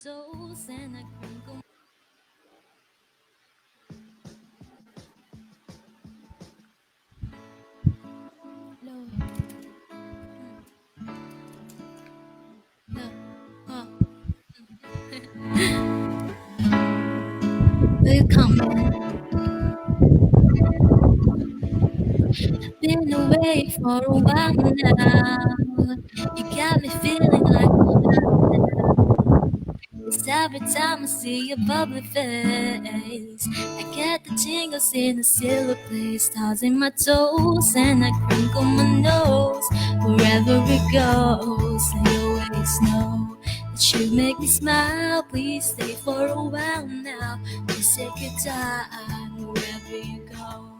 Been away for a while now. You got me feeling like it's every time I see your bubbly face. I get the tingles in a silver place, stars in my toes, and I crinkle my nose wherever it goes. And you always know that you make me smile. Please stay for a while now. Please take your time wherever you go.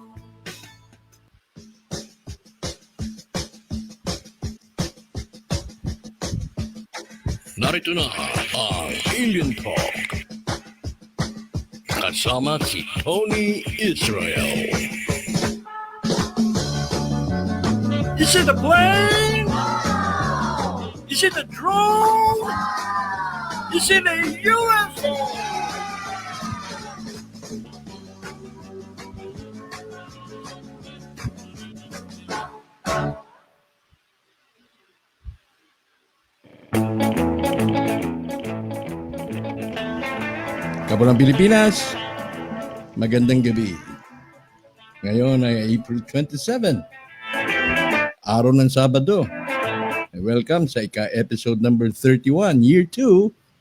Narito na ang Alien Talk. Kasama si Tony Israel. Is it a plane? Is it a drone? Is it a UFO? Kapulang Pilipinas, magandang gabi. Ngayon ay April 27, araw ng Sabado. Welcome sa episode number 31, year 2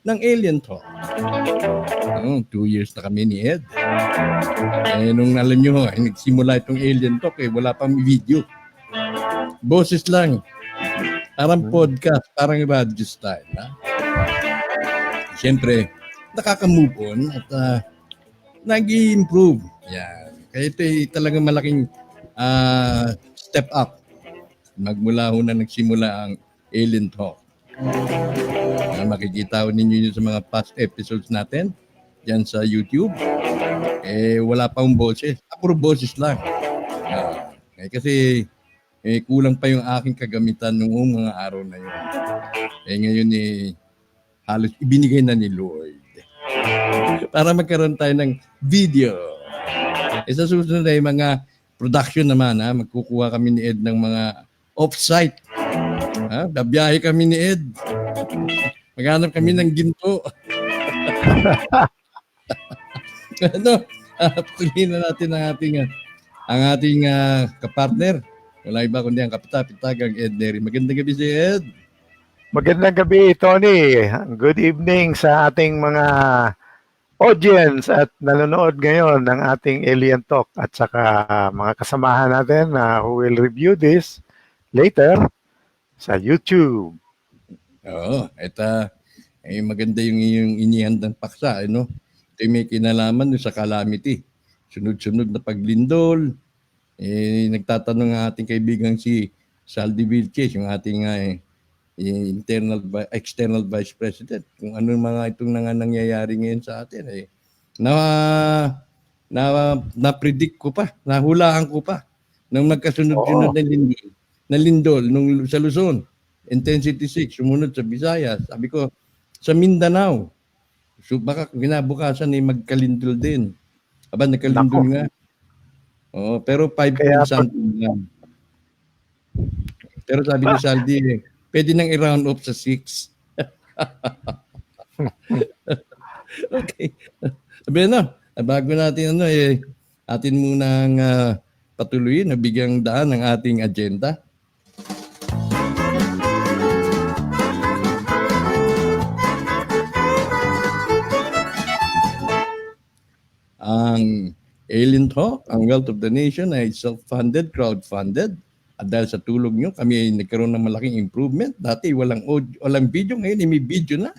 ng Alien Talk. 2 years na kami ni Ed. Nung alam nyo, nagsimula itong Alien Talk, wala pang video. Boses lang. Parang podcast, parang radio style. Siyempre, nakaka-move on at nag-i-improve. Yan. Kaya ito ay talagang malaking step up. Magmula ho na nagsimula ang Alien Talk. Makikita ho ninyo yun sa mga past episodes natin dyan sa YouTube. Wala pa akong boses. Puro boses lang. Kasi kulang pa yung aking kagamitan noong mga araw na yun. Ngayon halos ibinigay na ni Lord para magkaroon tayo ng video. Sa susunod ay mga production naman. Magkukuha kami ni Ed ng mga off-site. Babiyahe kami ni Ed. Maghanap kami ng ginto. Patuloy na natin ang ating kapartner. Wala iba kundi ang kapitapitagang Ed Neri. Magandang gabi si Ed. Magandang gabi, Tony. Good evening sa ating mga audience at nanonood ngayon ng ating Alien Talk at saka mga kasamahan natin who will review this later sa YouTube. Oo, maganda yung iyong inihandang paksa, Ito may kinalaman sa calamity. Sunod-sunod na paglindol. Nagtatanong ang ating kaibigan si Saldi Vilches, yung ating external vice president, kung ano mga itong nangyayari ngayon sa atin. Na-predict ko pa, nahulaan ko pa nung magkasunod-sunod na lindol nung sa Luzon, intensity 6, sumunod sa Visayas. Sabi ko, sa Mindanao, so baka kinabukasan magkalindol din. Nagkalindol nga. Pero 5 something lang. Pero sabi ni Saldi, pwede nang i-round off sa 6. Okay. Sabi bago natin atin munang patuloyin, bigyang daan ng ating agenda. Ang Alien Talk, ang Wealth of the Nation ay self-funded, crowdfunded. At dahil sa tulong nyo, kami ay nagkaroon ng malaking improvement. Dati walang video, ngayon may video na.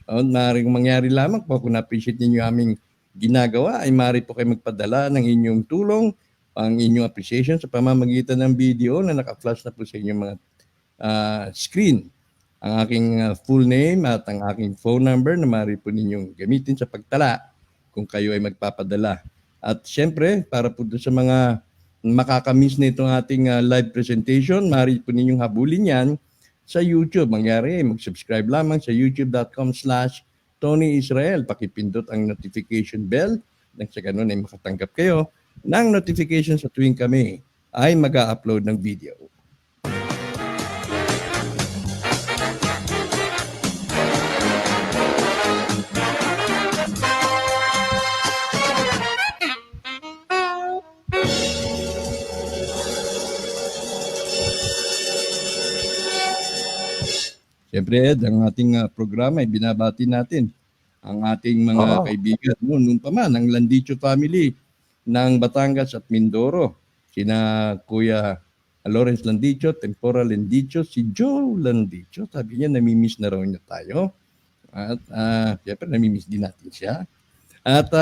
Maaaring mangyari lamang po kung na-appreciate ninyo aming ginagawa, ay maaari po kayo magpadala ng inyong tulong, ang inyong appreciation sa pamamagitan ng video na naka-flash na po sa inyong mga screen. Ang aking full name at ang aking phone number na maaari po ninyong gamitin sa pagtala kung kayo ay magpapadala. At siyempre, para po sa mga makakamiss na itong ating live presentation, maaari po ninyong habulin yan sa YouTube. Mangyari, mag-subscribe lamang sa youtube.com/ Tony Israel. Pakipindot ang notification bell nang sa ganun ay makatanggap kayo ng notification sa tuwing kami ay mag-upload ng video. Siyempre, Ed, ang ating programa ay binabati natin ang ating mga Oo. kaibigan noon pa man, ang Landicho family ng Batangas at Mindoro. Sina Kuya Lawrence Landicho, Temporal Landicho, si Joe Landicho. Sabi niya, namimiss na raw niya tayo. At siyempre, namimiss din natin siya. At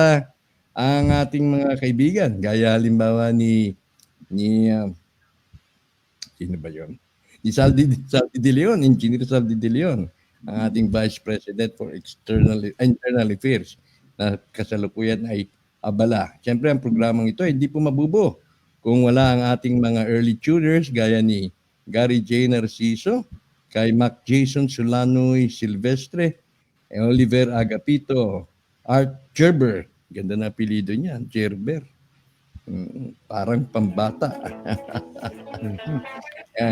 ang ating mga kaibigan, gaya halimbawa ni sino ba yun? Ni Saldi De Leon, Engineer Saldi De Leon, ang ating Vice President for Internal Affairs na kasalukuyan ay abala. Siyempre, ang programang ito hindi po mabubo kung wala ang ating mga early tuners gaya ni Gary J. Narciso, kay Mac Jason Solanoy Silvestre, Oliver Agapito, Art Gerber, ganda na apelido niya, Gerber. Parang pambata.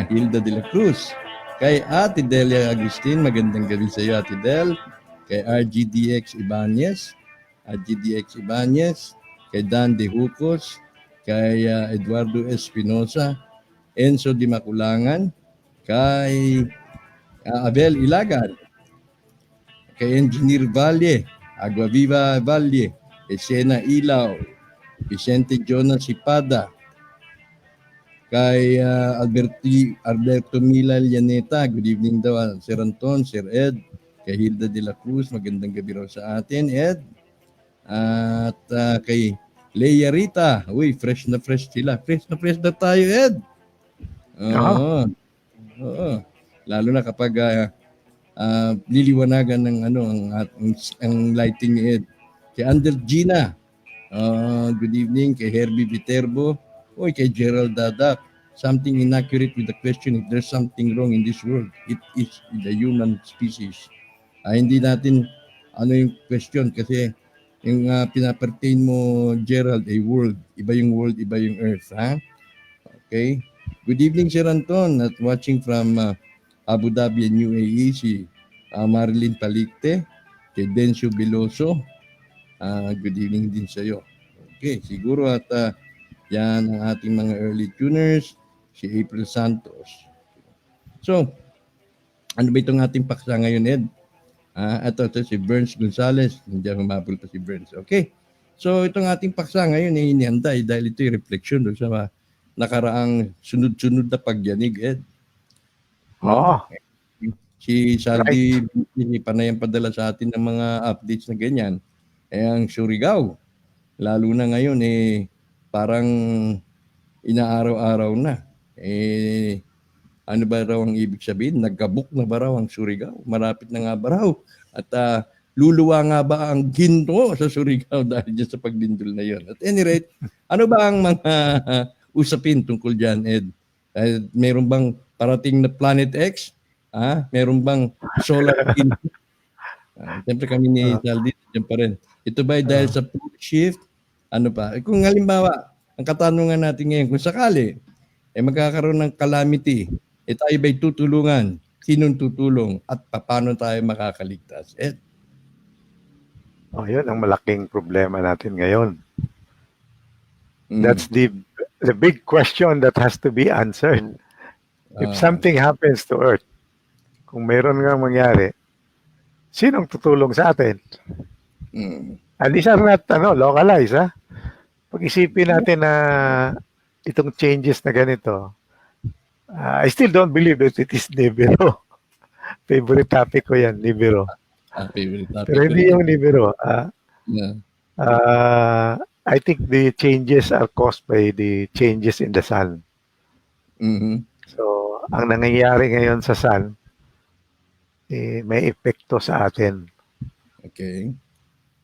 Hilda de la Cruz. Kay Ate Delia Agustin, magandang gabi sa iyo, Ate Del. Kay RGDX Ibanez, kay Dan De Hucos, kay Eduardo Espinosa, Enzo Di Maculangan, kay Abel Ilagan, kay Engineer Valle, Agua Viva Valle, Esena Ilaw, Vicente Jonas Sipada, kay Alberto Mila Llaneta, good evening daw, Sir Anton, Sir Ed, kay Hilda de la Cruz, magandang gabi raw sa atin, Ed. At kay Leia Rita, uy, fresh na sila. Fresh na tayo, Ed. Oo. Lalo na kapag liliwanagan ng ang lighting ni Ed. Kay Andel Gina, good evening. Kay Herbie Viterbo, kay Gerald Dadak, something inaccurate with the question, if there's something wrong in this world, it is the human species. Hindi natin yung question kasi yung pinapertain mo, Gerald, ay world. Iba yung world, iba yung earth. Ha? Okay. Good evening, Sir Anton, at watching from Abu Dhabi and UAE, si Marilyn Palikte, kay Dencio Biloso. Good evening din sa iyo. Okay, siguro at yan ang ating mga early tuners, si April Santos. So, ano ba itong ating paksa ngayon, Ed? Ito si Berns Gonzales. Hindi humabol pa si Berns. Okay. So, itong ating paksa ngayon ay inihanda dahil ito'y reflection doon sa nakaraang sunod-sunod na pagyanig, Ed. Oo. Si Saldi, panayang padala sa atin ng mga updates na ganyan. Ang Surigao, lalo na ngayon, parang inaaraw-araw na. Ano ba raw ang ibig sabihin? Nagkabuk na ba raw ang Surigao? Marapit na nga ba raw? At luluwa nga ba ang ginto sa Surigao dahil dyan sa paglindol na yon? At any rate, ano ba ang mga usapin tungkol dyan, Ed? Meron bang parating na Planet X? Meron bang solar ginto? Siyempre kami ni Saldi, dyan pa rin. Ito ba dahil sa pole shift? Ano pa? Kung halimbawa, ang katanungan natin ngayon, kung sakali, magkakaroon ng calamity, tayo ba'y tutulungan? Sinong tutulong? At paano tayo makakaligtas? Yun ang malaking problema natin ngayon. That's the big question that has to be answered. If something happens to Earth, kung mayroon nga mangyari, sinong tutulong sa atin? And these are not localized. Pag-isipin natin na itong changes na ganito, I still don't believe that it is Nibiru. Favorite topic ko yan, Nibiru. Favorite topic. Pero hindi yung Nibiru. I think the changes are caused by the changes in the sun. Mm-hmm. So, ang nangyayari ngayon sa sun, may epekto sa atin. Okay.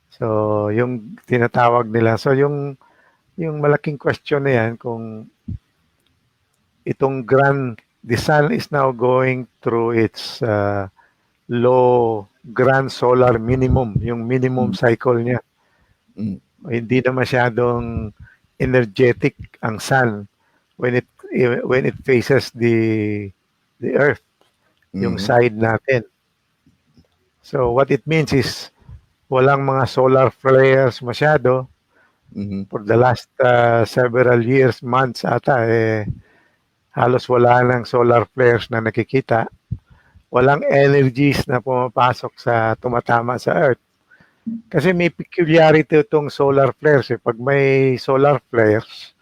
So, yung tinatawag nila, yung malaking question na yan, kung itong the sun is now going through its low grand solar minimum, yung minimum cycle niya. Mm. Hindi na masyadong energetic ang sun when it faces the earth, yung side natin. So what it means is walang mga solar flares masyado. For the last several years, months ata, halos wala ng solar flares na nakikita. Walang energies na pumapasok tumatama sa Earth. Kasi may peculiarity itong solar flares. Pag may solar flares,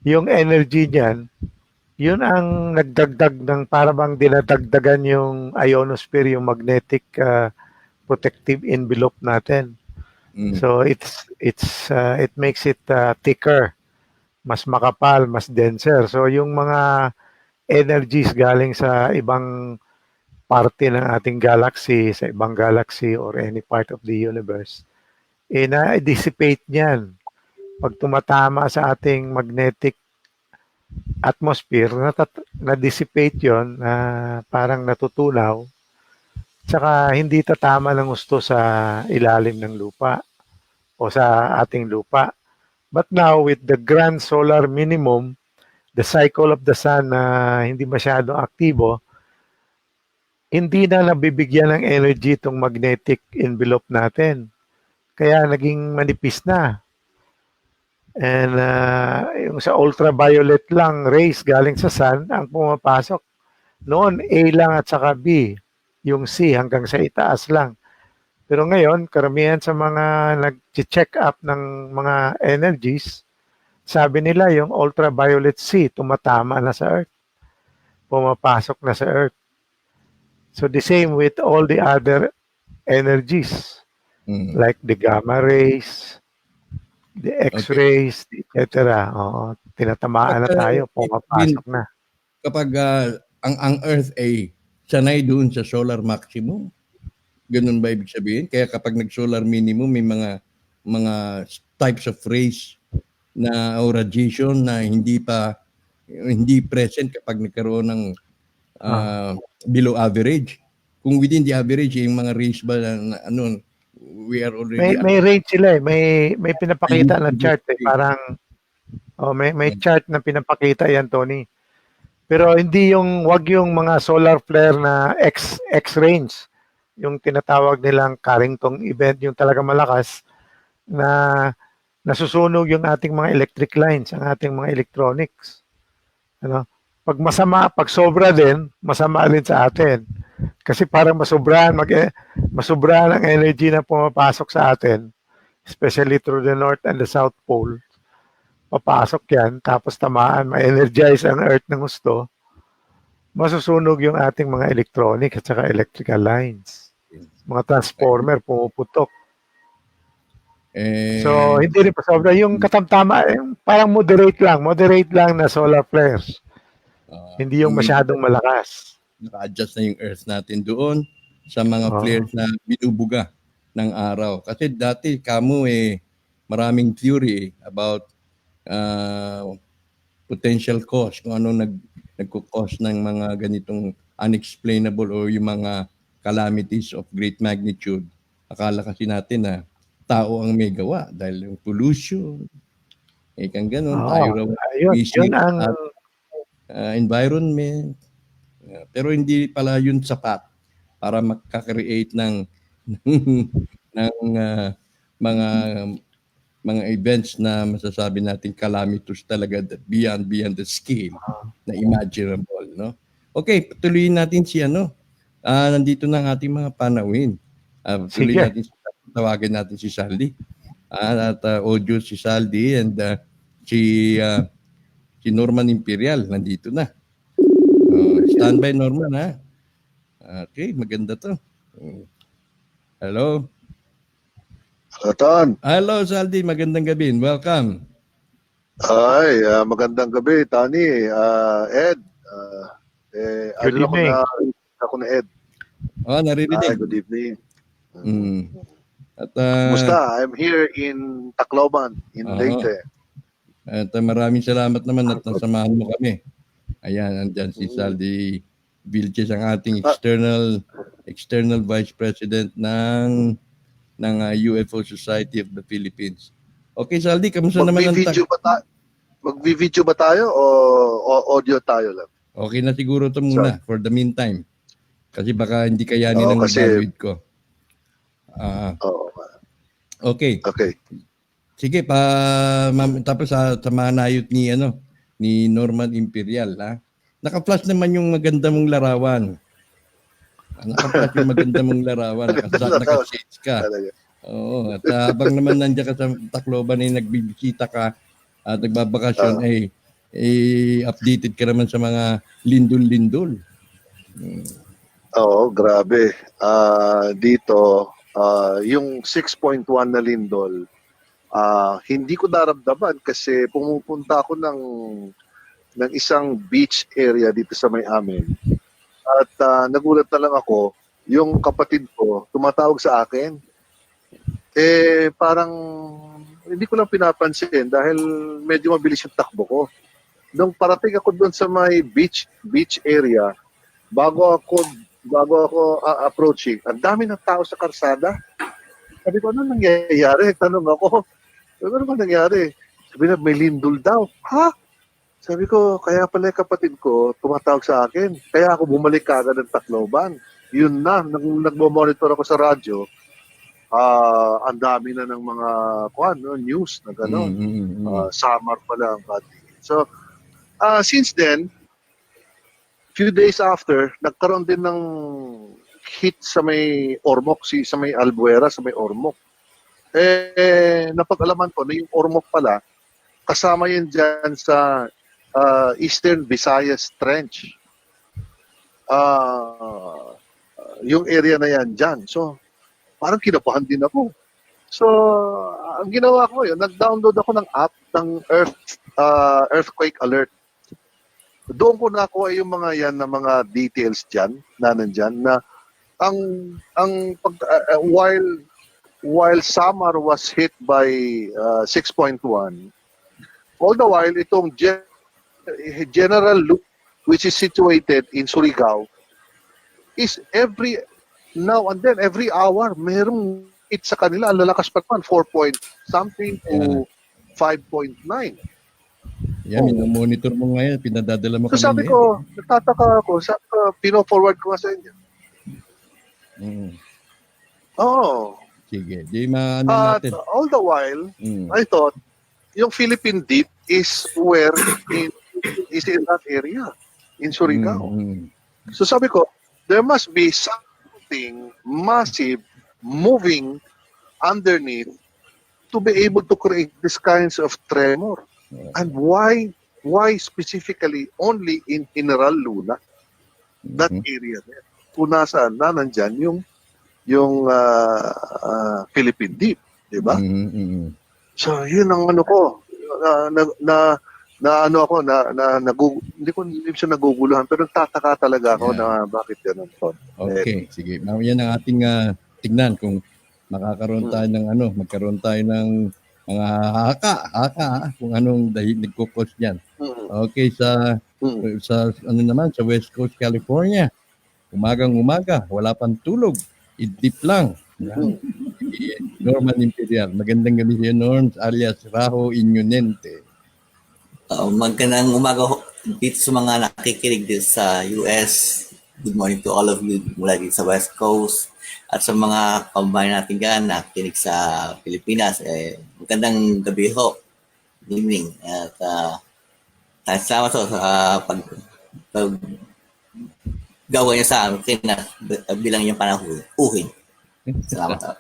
yung energy niyan, yun ang nagdagdag ng para bang dinadagdagan yung ionosphere, yung magnetic protective envelope natin. So it makes it thicker, mas makapal, mas denser. So yung mga energies galing sa ibang parte ng ating galaxy, sa ibang galaxy or any part of the universe, na-dissipate niyan. Pag tumatama sa ating magnetic atmosphere, na-dissipate yon, parang natutunaw, tsaka hindi tatama ng gusto sa ilalim ng lupa o sa ating lupa. But now, with the grand solar minimum, the cycle of the sun na hindi masyadong aktibo, hindi na nabibigyan ng energy itong magnetic envelope natin. Kaya naging manipis na. And yung sa ultraviolet lang rays galing sa sun ang pumapasok. Noon A lang at saka B, yung C hanggang sa itaas lang. Pero ngayon, karamihan sa mga nag-check up ng mga energies, sabi nila yung ultraviolet C tumatama na sa Earth. Pumapasok na sa Earth. So the same with all the other energies, like the gamma rays, the X-rays, etc. Tinatamaan na tayo, pumapasok na. Kapag ang Earth ay sanay doon sa solar maximum, ganun ba ibig sabihin? Kaya kapag nag-solar minimum, may mga types of rays na o radiation na hindi present kapag nagkaroon ng below average. Kung within the average, yung mga rays ba na we are already... May range sila eh. May pinapakita na chart eh. Parang may chart na pinapakita yan, Tony. Pero hindi wag yung mga solar flare na X-range. Yung tinatawag nilang Carrington event, yung talaga malakas na nasusunog yung ating mga electric lines, ang ating mga electronics. Ano? Pag sobra din, masama din sa atin. Kasi parang masobrahan ang energy na pumapasok sa atin, especially through the North and the South Pole. Papasok yan, tapos tamaan, ma-energize ang Earth ng gusto, masusunog yung ating mga electronics at saka electrical lines. Mga transformer, pumuputok. So, hindi rin pa sobra. Yung katamtama, parang moderate lang na solar flares. Hindi yung masyadong malakas. Naka-adjust na yung Earth natin doon sa mga flares na binubuga ng araw. Kasi dati, maraming theory about potential cause, kung ano nagko-cause ng mga ganitong unexplainable o yung mga calamities of great magnitude. Akala kasi natin na tao ang may gawa dahil yung pollution, kang ganun, tayo raw yun ang environment. Pero hindi pala yun sapat para makaka-create ng mga events na masasabi natin calamitous talaga beyond the scale na imaginable, no? Okay, tuloyin natin nandito na ang ating mga panawin. Tawagan natin si Saldi. At audio si Saldi and si Norman Imperial nandito na. Standby Norman, ha? Okay, maganda to. Hello. Ton. Hello, Saldi. Magandang gabi. Welcome. Ay, magandang gabi, Tony. Ed. Good evening. Ako na Ed. Naririnig. Good evening. At Kumusta? I'm here in Tacloban, in Leyte. At maraming salamat naman at nasamahan mo kami. Ayan, andyan si Saldi Vilches ang ating external vice president ng UFO Society of the Philippines. Okay, Saldi, kamusta naman ang Magvi-video ba tayo o audio tayo lang? Okay na siguro ito muna for the meantime. Kasi baka hindi kayanin ng bandwidth ko. Oo. Okay. Okay. Sige, tapos sa manayot ni Norman Imperial, ha? Naka-flash naman yung maganda mong larawan. Naka-flash yung maganda mong larawan. Naka-shades ka. Oo. At habang naman nandiyan ka sa Tacloban ay nagbibisita ka at nagbabakasyon, updated ka naman sa mga lindol-lindol. Oo, grabe. Dito, yung 6.1 na lindol, hindi ko naramdaman kasi pumupunta ako ng isang beach area dito sa may amin. At nagulat na lang ako, yung kapatid ko tumatawag sa akin. Parang hindi ko lang pinapansin dahil medyo mabilis yung takbo ko. Nung parating ako doon sa may beach area, bago ako approaching, ang dami ng tao sa karsada. Sabi ko, ano nangyayari? Tanong ako, ano ba nangyari? Sabi na, may lindol daw. Ha? Sabi ko, kaya pala kapatid ko tumatawag sa akin. Kaya ako bumalik kagad ng Tacloban. Yun na, nagmo-monitor ako sa radyo. Ang dami na ng mga news na gano'n. Summer pala ang bati. So, since then, few days after, nagkaroon din ng hit sa may Ormoc, sa may Albuera, sa may Ormoc. Napag-alaman ko na yung Ormoc pala, kasama yun dyan sa Eastern Visayas Trench. Yung area na yan dyan. So, parang kinabahan din ako. So, ang ginawa ko yun, nag-download ako ng app ng earthquake alert. Doon ko nakuha yung mga yan na mga details dyan, na nandyan, na while Samar was hit by 6.1, all the while itong General Loop, which is situated in Surigao, is now and then, every hour, merong hit sa kanila. Ang lalakas pa naman, 4 point something to 5.9. Yan, minomonitor mo ngayon, pinadadala mo So sabi ko, nagtataka ako, pino-forward ko nga sa inyo. Oo. Sige, di maano natin. All the while, I thought, yung Philippine Deep is where is in that area, in Surigao. So sabi ko, there must be something massive moving underneath to be able to create this kinds of tremor. And why specifically only in General Luna, that area there? Kung nasaan na nandyan yung Philippine Deep, di ba? So yun ang ano ko, hindi ko siya naguguluhan, pero nagtataka talaga ako na bakit ganun po. Okay, sige. Yan ang ating tignan kung magkaroon tayo ng mga haka kung anong dahil nagkukos niyan. Okay, sa West Coast, California, umaga, wala pang tulog, idip lang. Norman Imperial, magandang gabi siya, Norms, alias Raho Inyonente. Magandang umaga dito sa mga nakikinig dito sa US. Good morning to all of you mula dito sa West Coast. At sa mga kababayan natin dyan na nakikinig sa Pilipinas, magandang gabi ho. Good evening. At salamat ho sa paggawa niyo sa akin na bilang yung panahuhin. Salamat ho.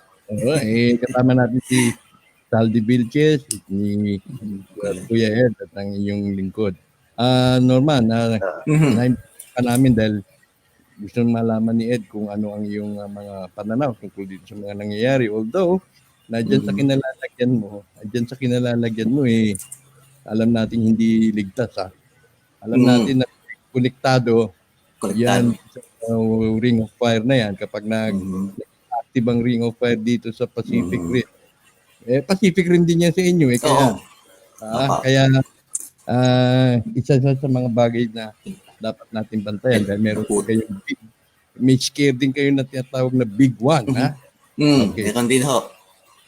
Kasama natin si Saldi Vilches, ni Kuya Ed at ang inyong lingkod. Norman, pa namin dahil gusto malaman ni Ed kung ano ang iyong mga pananaw tungkol dito sa mga nangyayari. Although, nadyan sa kinalalagyan mo, alam natin hindi ligtas. Alam natin na konektado yan sa Ring of Fire na yan kapag nag-active ang Ring of Fire dito sa Pacific Rim. Pacific Rim din yan sa inyo. Kaya isa sa mga bagay na dapat natin bantayan dahil meron din kayong may scare din kayo na tinatawag na big one, ha? Okay. Meron din ho.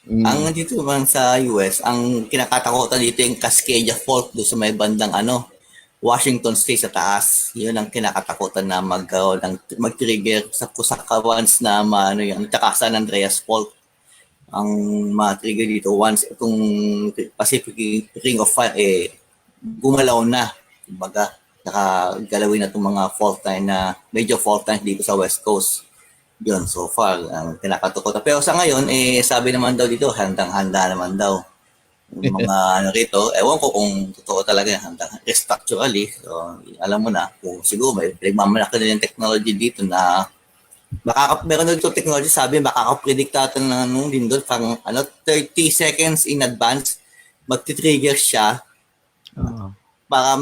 Ang dito naman sa US, ang kinakatakutan dito yung Cascadia Fault doon sa may bandang Washington State sa taas. Yun ang kinakatakutan na mag-trigger sa once na yung San Andreas Fault. Ang ma-trigger dito once itong Pacific Ring of Fire gumalaw na. Kumbaga, nakagalawin na itong mga fault line na major fault line dito sa West Coast. Yun, so far, ang kinakatakutan. Pero sa ngayon, sabi naman daw dito, handang-handa naman daw. Yung mga rito, ewan ko kung totoo talaga yung handang structurally. So, alam mo na, kung siguro may pinagmamalaki na yung technology dito na meron na dito technology, sabi, makaka-predict natin na din doon, pang 30 seconds in advance, magti-trigger siya para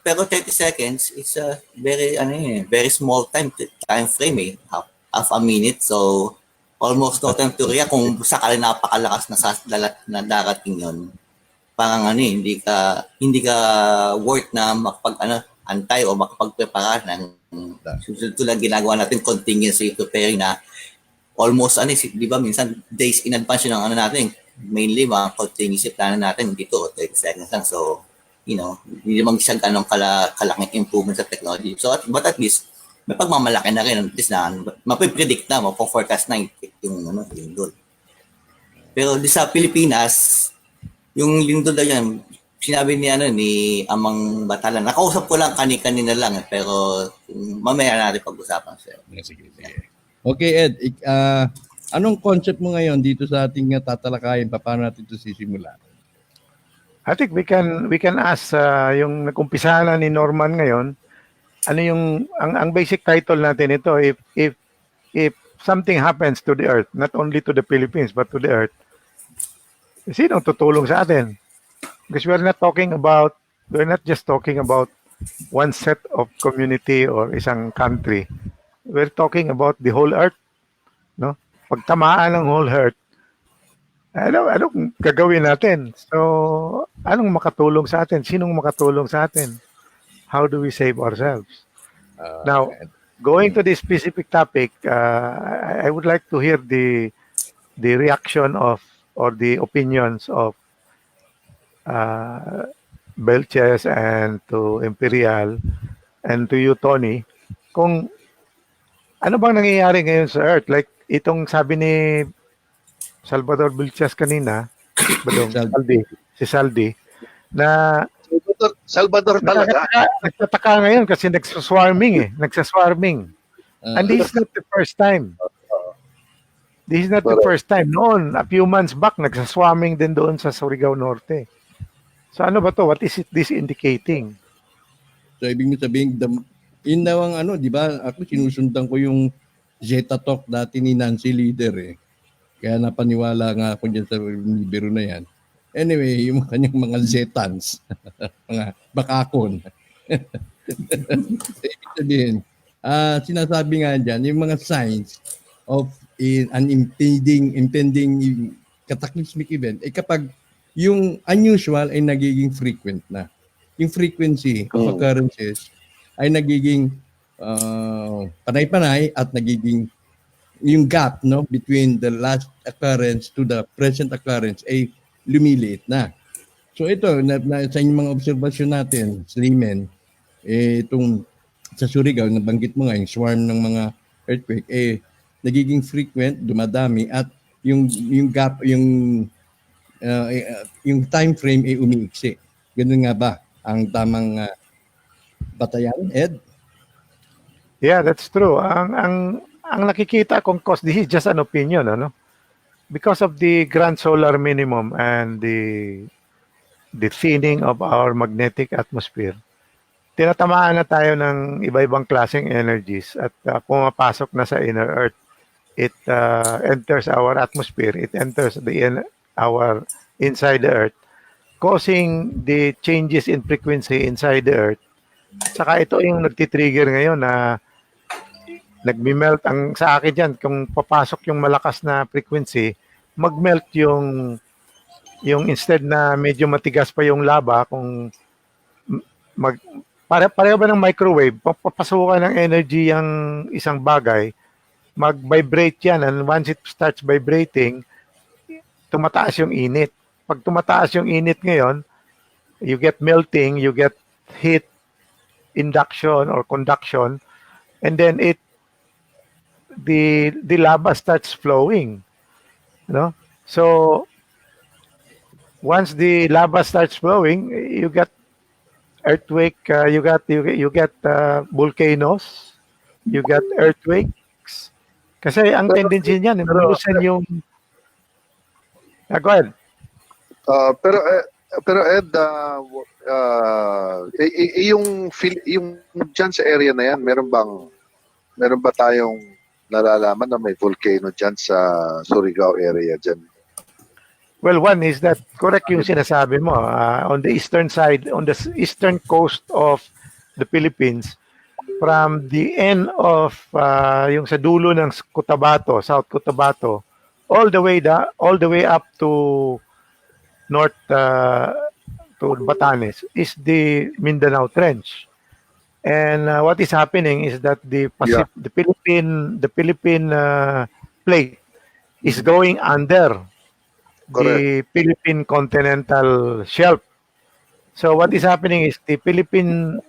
pero 30 seconds is a very small time frame half a minute, so almost no time to react kung sakali napakalakas na darating yun. Parang hindi ka worth na antay o makapagprepara ng tulad ginagawa natin contingency preparing na almost di ba minsan days in advance yun ang natin, mainly mga contingency plan natin dito 30 seconds lang, so hindi naman siya ganong kalaking improvement sa technology. So, but at least, may pagmamalaki na rin. At least na, mapipredict na, mapo-forecast na yung lindol. Pero di sa Pilipinas, yung lindol na yan, sinabi ni Amang Batalan, nakausap ko lang kanina lang, pero mamaya natin pag-usapan siya. Sige. Okay, Ed, anong concept mo ngayon dito sa ating tatalakayin? Paano natin ito sisimula? I think we can ask yung nag-umpisa na ni Norman ngayon, ano yung ang basic title natin ito, if something happens to the earth, not only to the Philippines but to the earth, sino tutulong sa atin? Because we're not just talking about one set of community or isang country. We're talking about the whole earth, no? Pag tamaan ng whole earth, anong gagawin natin? So, anong makatulong sa atin? Sinong makatulong sa atin? How do we save ourselves? Now, going to this specific topic, I would like to hear the reaction of or the opinions of Belches and to Imperial and to you, Tony, kung ano bang nangyayari ngayon sa Earth? Like, itong sabi ni Salvador Belches kanina, si Saldi, na Salvador talaga. nagtataka ngayon kasi nagsaswarming. And this is not the first time. Noon, a few months back, nagsaswarming din doon sa Surigao Norte. So ano ba to? What is this indicating? So ibig sabihin, yun daw ang di ba? Ako sinusundan ko yung Zeta Talk dati ni Nancy Leader eh. Kaya napaniwala nga ako dyan sa libro na yan. Anyway, yung kanyang mga Zetans, mga bakakon. Ibig sabihin, sinasabi nga dyan, yung mga signs of an impending cataclysmic event, kapag yung unusual ay nagiging frequent na. Yung frequency of occurrences ay nagiging panay-panay at nagiging yung gap between the last occurrence to the present occurrence ay lumiliit na. So ito, sa inyong mga obserbasyon natin, Slimen, itong sa Surigao, nabanggit mo nga, yung swarm ng mga earthquake, nagiging frequent, dumadami, at yung gap, yung time frame ay umiiksi. Ganun nga ba ang tamang batayan, Ed? Yeah, that's true. Ang nakikita kong cause, this is just an opinion, because of the grand solar minimum and the thinning of our magnetic atmosphere, tinatamaan na tayo ng iba-ibang klaseng energies at pumapasok na sa inner earth. It enters our atmosphere, it enters our inside the earth, causing the changes in frequency inside the earth. Saka ito yung nagtitrigger ngayon na nagmi-melt ang sa akin diyan, kung papasok yung malakas na frequency, mag-melt yung instead na medyo matigas pa yung lava, kung pareho ba ng microwave? Papasukan ng energy ang isang bagay, mag-vibrate yan, and once it starts vibrating, tumataas yung init. Pag tumataas yung init ngayon, you get melting, you get heat induction or conduction, and then the lava starts flowing. So once the lava starts flowing, you get earthquake, you get volcanoes, you get earthquakes. Kasi ang tendency niyan, lulusan yung... go ahead. Pero Ed, yung dyan sa area na yan, meron ba tayong nalalaman na may volcano dyan sa Surigao area dyan? Well, one is that correct yung sinasabi mo. On the eastern side, on the eastern coast of the Philippines, from the end of yung sa dulo ng Cotabato, South Cotabato, all the way up to north to Batanes is the Mindanao Trench. And what is happening is that the Philippine plate is going under the Philippine continental shelf. So what is happening is the Philippine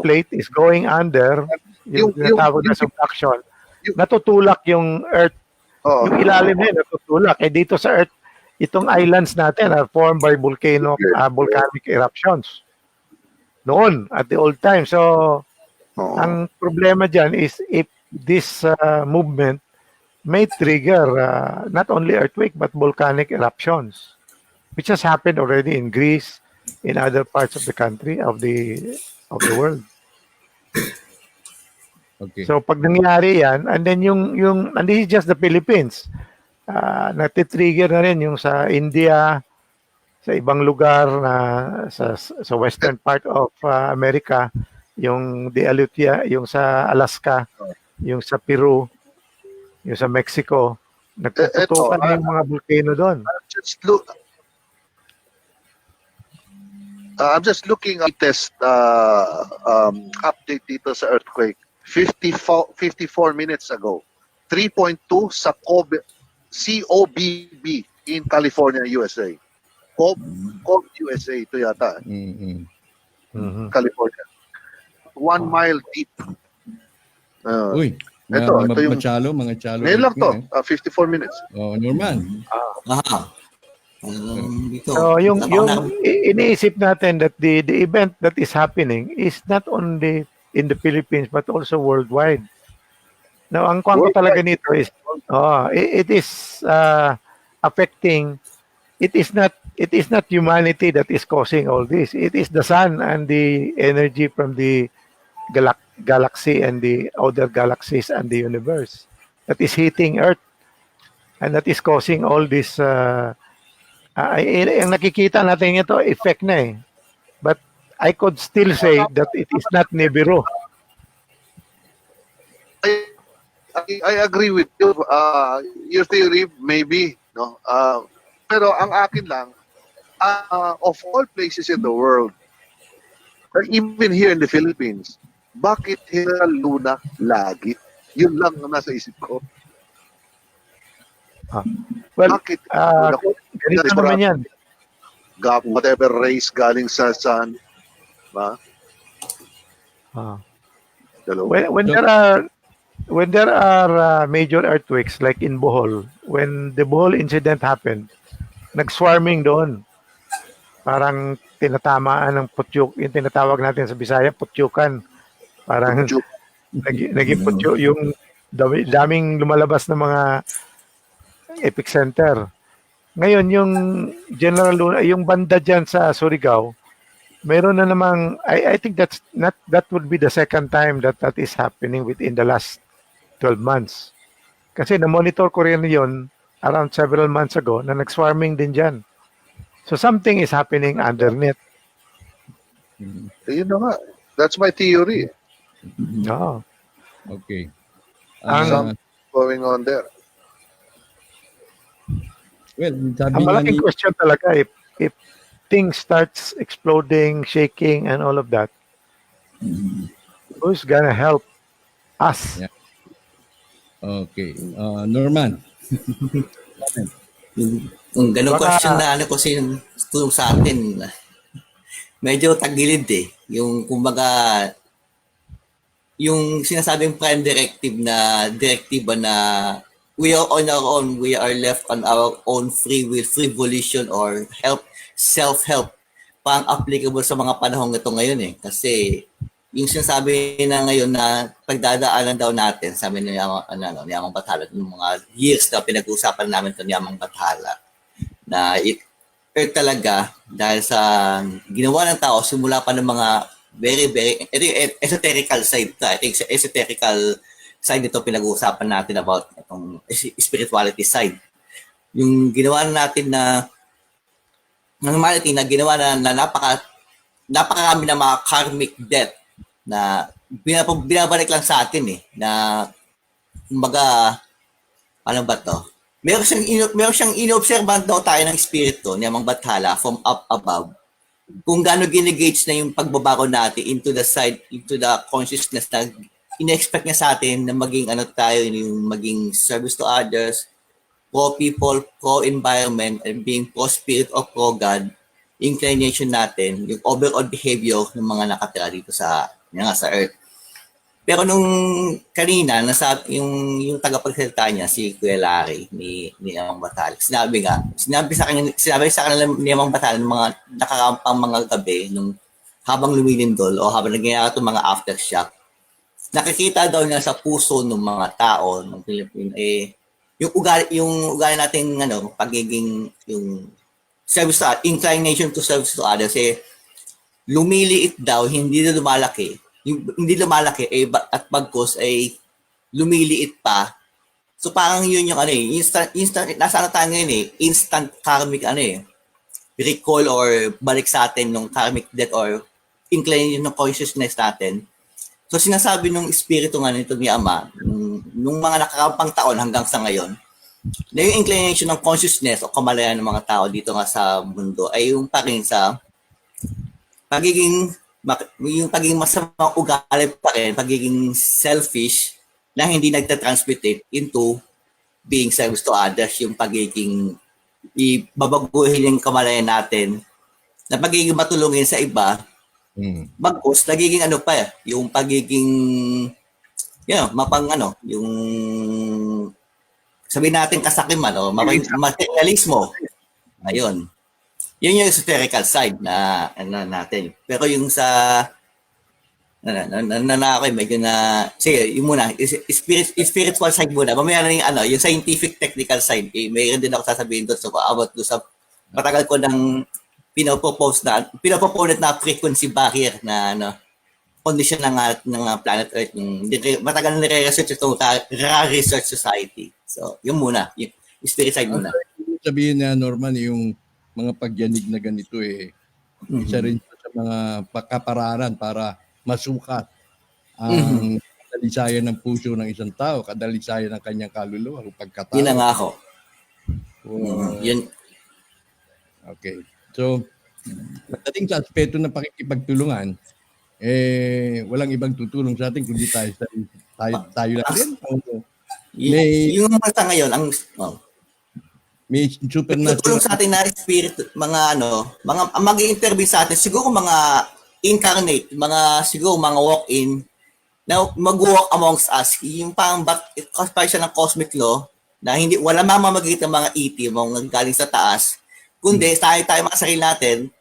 plate is going under yung tinatawag na subduction. Natutulak yung earth. Yung ilalim niya natutulak. Dito sa earth, itong islands natin are formed by volcanic eruptions. Noon, at the old time. So, ang problema dyan is if this movement may trigger not only earthquake but volcanic eruptions, which has happened already in Greece, in other parts of the country, of the world. Okay. So, pag nangyari yan, and then and this is just the Philippines, natitrigger na rin yung sa India, sa ibang lugar na sa western part of America, yung the Aleutian, yung sa Alaska, yung sa Peru, yung sa Mexico, nagtututukan yung mga volcano doon. I'm just looking at test update dito sa earthquake. 54 minutes ago. 3.2 sa COBB in California, USA. Cobb, USA, ito yata. California. 1 mile deep. Uy, ito yung... mga chalo. Ngayon lang to, 54 minutes. Norman. So, yung iniisip natin that the event that is happening is not only in the Philippines but also worldwide. Now, ang kwento talaga nito is, it is affecting. It is not humanity that is causing all this. It is the sun and the energy from the galaxy and the other galaxies and the universe that is hitting Earth, and that is causing all this. Ang nakikita natin ito, effect na eh. But I could still say that it is not Nibiru. I agree with you. Your theory, maybe, no. Pero ang akin lang, of all places in the world, even here in the Philippines, bakit General Luna lagi? Yun lang ang nasa isip ko. Well, Bakit? ganito naman yan. Whatever race galing sa sun. Ba? When there are major earthquakes like in Bohol, when the Bohol incident happened, nag-swarming doon. Parang tinatamaan ng putyuk, yung tinatawag natin sa Bisaya, putyukan. Parang naging putyuk, yung daming lumalabas na mga epicenter. Ngayon, yung General Luna, yung banda dyan sa Surigao, mayroon na namang, I think that would be the second time that is happening within the last 12 months. Kasi na-monitor ko rin yun around several months ago na nag-swarming din dyan. So something is happening underneath. Yun na nga. That's my theory. Oh. Okay. Something going on there. Well, sabi Ang nga malaking question talaga, if things starts exploding, shaking, and all of that, Who's gonna help us? Yeah. Okay. Norman. Yung ganong Baka- question na ano kasi yung tulong sa atin, medyo tagilid eh. Yung kumbaga, yung sinasabing prime directive na direktiba na we are on our own, we are left on our own free will, free volition or self-help pang applicable sa mga panahong ito ngayon eh. Kasi yung sinasabi na ngayon na pagdadaanan daw natin, sabi ni Yamang Bathala, yung mga years na pinag-uusapan namin ito ni Yamang Bathala, na Earth talaga, dahil sa ginawa ng tao, simula pa ng mga very, ito yung esoterical side. I think sa esoterical side ito pinag-uusapan natin about itong spirituality side. Yung ginawa natin na normality na ginawa na napakarami na mga karmic debt na binabalik lang sa atin eh, na kumbaga, ano ba to? Meron siyang inoobserbahan daw tayo ng espiritu ni Amang Bathala from up above. Kung gaano ginigage na yung pagbabago natin into the consciousness na ina-expect niya sa atin na maging ano tayo, yung maging service to others, pro-people, pro-environment, and being pro-spirit or pro-God, inclination natin, yung overall behavior ng mga nakatira dito sa Earth. Pero nung kanina, yung tagapagsalita niya, si Kuya Larry, ni Amang Bathala, sinabi sa kanila ni Amang Bathala ng mga nakakampang mga gabi, nung habang lumilindol o habang nangyayari itong mga aftershock, nakikita daw niya sa puso ng mga tao ng Pilipino, yung ugali nating pagiging yung service to inclination to service to others, lumiliit daw, hindi lumalaki at bagkos ay lumiliit pa. So parang yun yung instant nasa tayo ngayon instant karmic recall or balik sa atin ng karmic debt or inclination ng consciousness natin. So sinasabi ng espiritu nga nito ni Ama nung mga nakakampang taon hanggang sa ngayon, na yung inclination ng consciousness o kamalayan ng mga tao dito nga sa mundo ay yung pa rin sa pagiging masamang ugali pa rin, pagiging selfish na hindi nagtatransmute into being service to others, yung pagiging ibabaguhin yung kamalayan natin na pagiging matulungin sa iba, bagkus, nagiging yung pagiging yung sabihin natin kasakiman o materialismo. Ayun. Yun yung esoterical side na natin. Pero yung sa medyo na sige, yung muna spiritual side muna. Mamaya na yung scientific technical side. Mayroon din ako sasabihin doon about doon sa matagal ko nang pinopropose na frequency barrier na condition ng planet Earth. Matagal na nire-research ito Research Society. So, yung muna, yung spirit side muna. Sabihin na Norman, yung mga pagyanig na ganito isa rin sa mga kapararan para masukat ang kadalisayan ng puso ng isang tao, kadalisayan ng kanyang kaluluwa o pagkatao. Yun ang ako. Yun. Okay. So, pagdating sa aspeto ng pakikipagtulungan, walang ibang tutulong sa atin kundi tayo lang din. Yung sa ngayon, may supernatural. Tutulong sa atin na spirit, mga mag-i-interview sa atin, siguro mga incarnate, siguro mga walk-in, na mag-walk amongst us. Yung parang siya ng cosmic law, na wala mamamagitan ng mga ET, mga galing sa taas, kundi tayo mga sarili natin,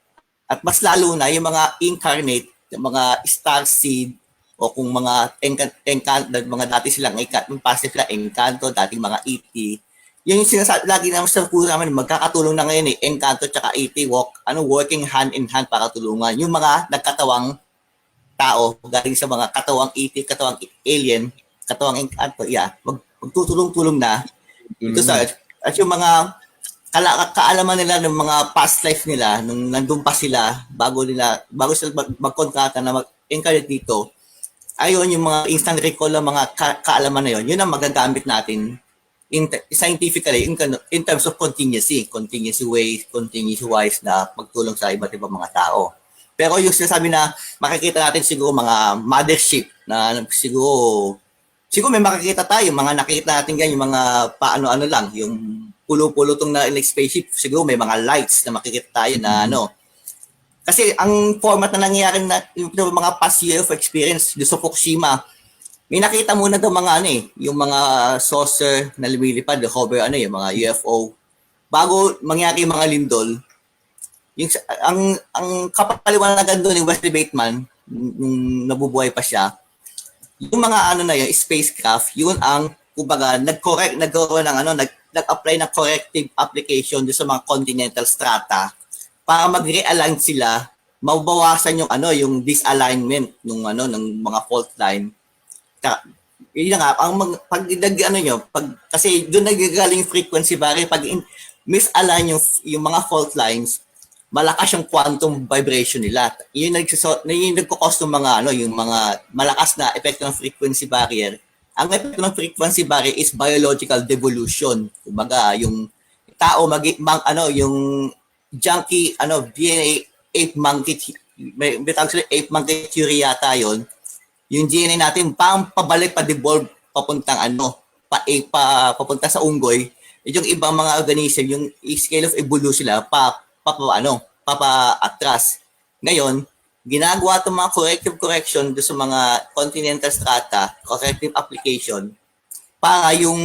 at mas lalo na yung mga incarnate, yung mga star seed, o kung mga mga dati silang past sila Encanto, dating mga ET, yun yung sinasabi lagi naman sa puso namin, magkakatulong na ngayon Encanto tsaka ET working hand in hand para tulungan yung mga nagkatawang tao galing sa mga katawang ET, katawang alien, katawang Encanto, magtutulong-tulong na ito at yung mga kaalaman nila ng mga past life nila nung nandun pa sila bago sila magkontrata na mag-incarnate dito. Ayun, yung mga instant recall ng mga kaalaman na yun ang magagamit natin scientifically in terms of continuous ways na magtulong sa iba't ibang mga tao. Pero yung sinasabi na makikita natin siguro mga mothership na siguro may makikita tayo, mga nakikita natin ganyan, yung mga paano-ano lang, yung pulo-pulutong na spaceship, siguro may mga lights na makikita tayo na ano. Kasi ang format na nangyayari na yung mga past year of experience do sa Fukushima, may nakita muna daw mga yung mga saucer na lumilipad, hover yung mga UFO. Bago mangyari yung mga lindol, yung ang kapaliwanagan doon ni Wesley Bateman nung nabubuhay pa siya, yung mga na yun, spacecraft, yun ang kumbaga nagkaroon ng nag-apply ng corrective application doon sa mga continental strata para mag-realign sila, mabawasan yung yung disalignment ng mga fault line. Yun nga, pag kasi doon nagagaling yung frequency barrier, pag misalign yung mga fault lines, malakas yung quantum vibration nila. Yun nagko-cause ng mga yung mga malakas na epekto ng frequency barrier. Ang epekto ng frequency barrier is biological devolution. Kumbaga, yung tao yung junkie DNA ape monkey may tawag sila ape monkey theory yata yun. Yung DNA natin pabalik pa-devolve papuntang papunta sa unggoy. Yung ibang mga organism, yung scale of evolution nila papa-atras. Ngayon, ginagawa itong mga corrective correction do sa mga continental strata, corrective application, para yung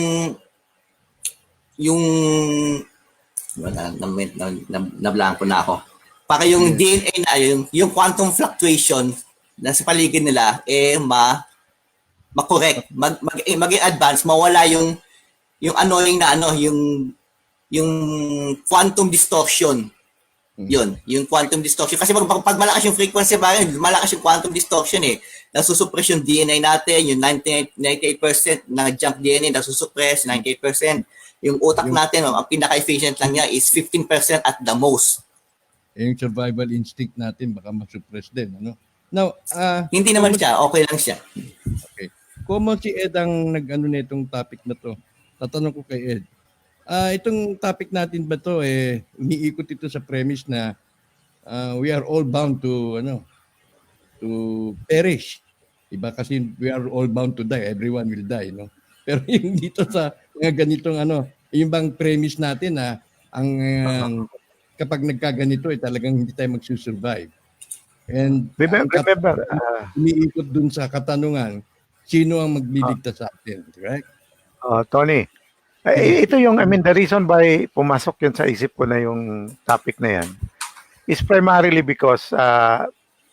nablanko na ako. Para yung DNA na yung quantum fluctuation na sa paligid nila ma-correct, maging advance, mawala yung annoying na yung quantum distortion. Yun, yung quantum distortion. Kasi pag malakas yung frequency barrier, malakas yung quantum distortion Nasusuppress yung DNA natin, yung 98% na junk DNA, nasusuppress, 98%. Yung utak natin, ang pinaka-efficient lang niya is 15% at the most. Yung survival instinct natin baka ma-suppress din. Now, hindi naman siya, okay lang siya. Okay. Kung si Ed ang nag-ano na itong topic na to, tatanong ko kay Ed. Itong topic natin ba to umiikot ito sa premise na we are all bound to perish. Diba? Kasi we are all bound to die. Everyone will die, no? Pero yung dito sa mga ganitong yung bang premise natin na kapag nagkaganito talagang hindi tayo magsusurvive. And remember, umiikot dun sa katanungan, sino ang magliligtas sa atin, right? Tony, ito yung, the reason why pumasok yun sa isip ko na yung topic na yan is primarily because,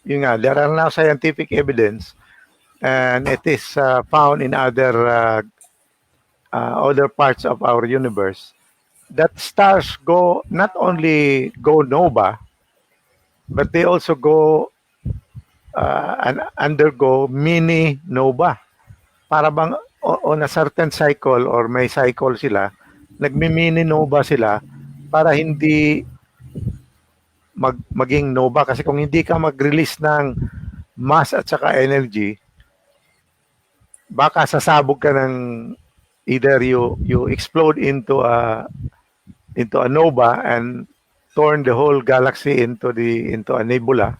there are now scientific evidence and it is found in other parts of our universe that stars not only go nova, but they also go and undergo mini nova. Para bang on a certain cycle or may cycle sila, nagmi-mini nova sila para hindi maging nova. Kasi kung hindi ka mag-release ng mass at saka energy, baka sasabog ka ng either you explode into a nova and turn the whole galaxy into a nebula,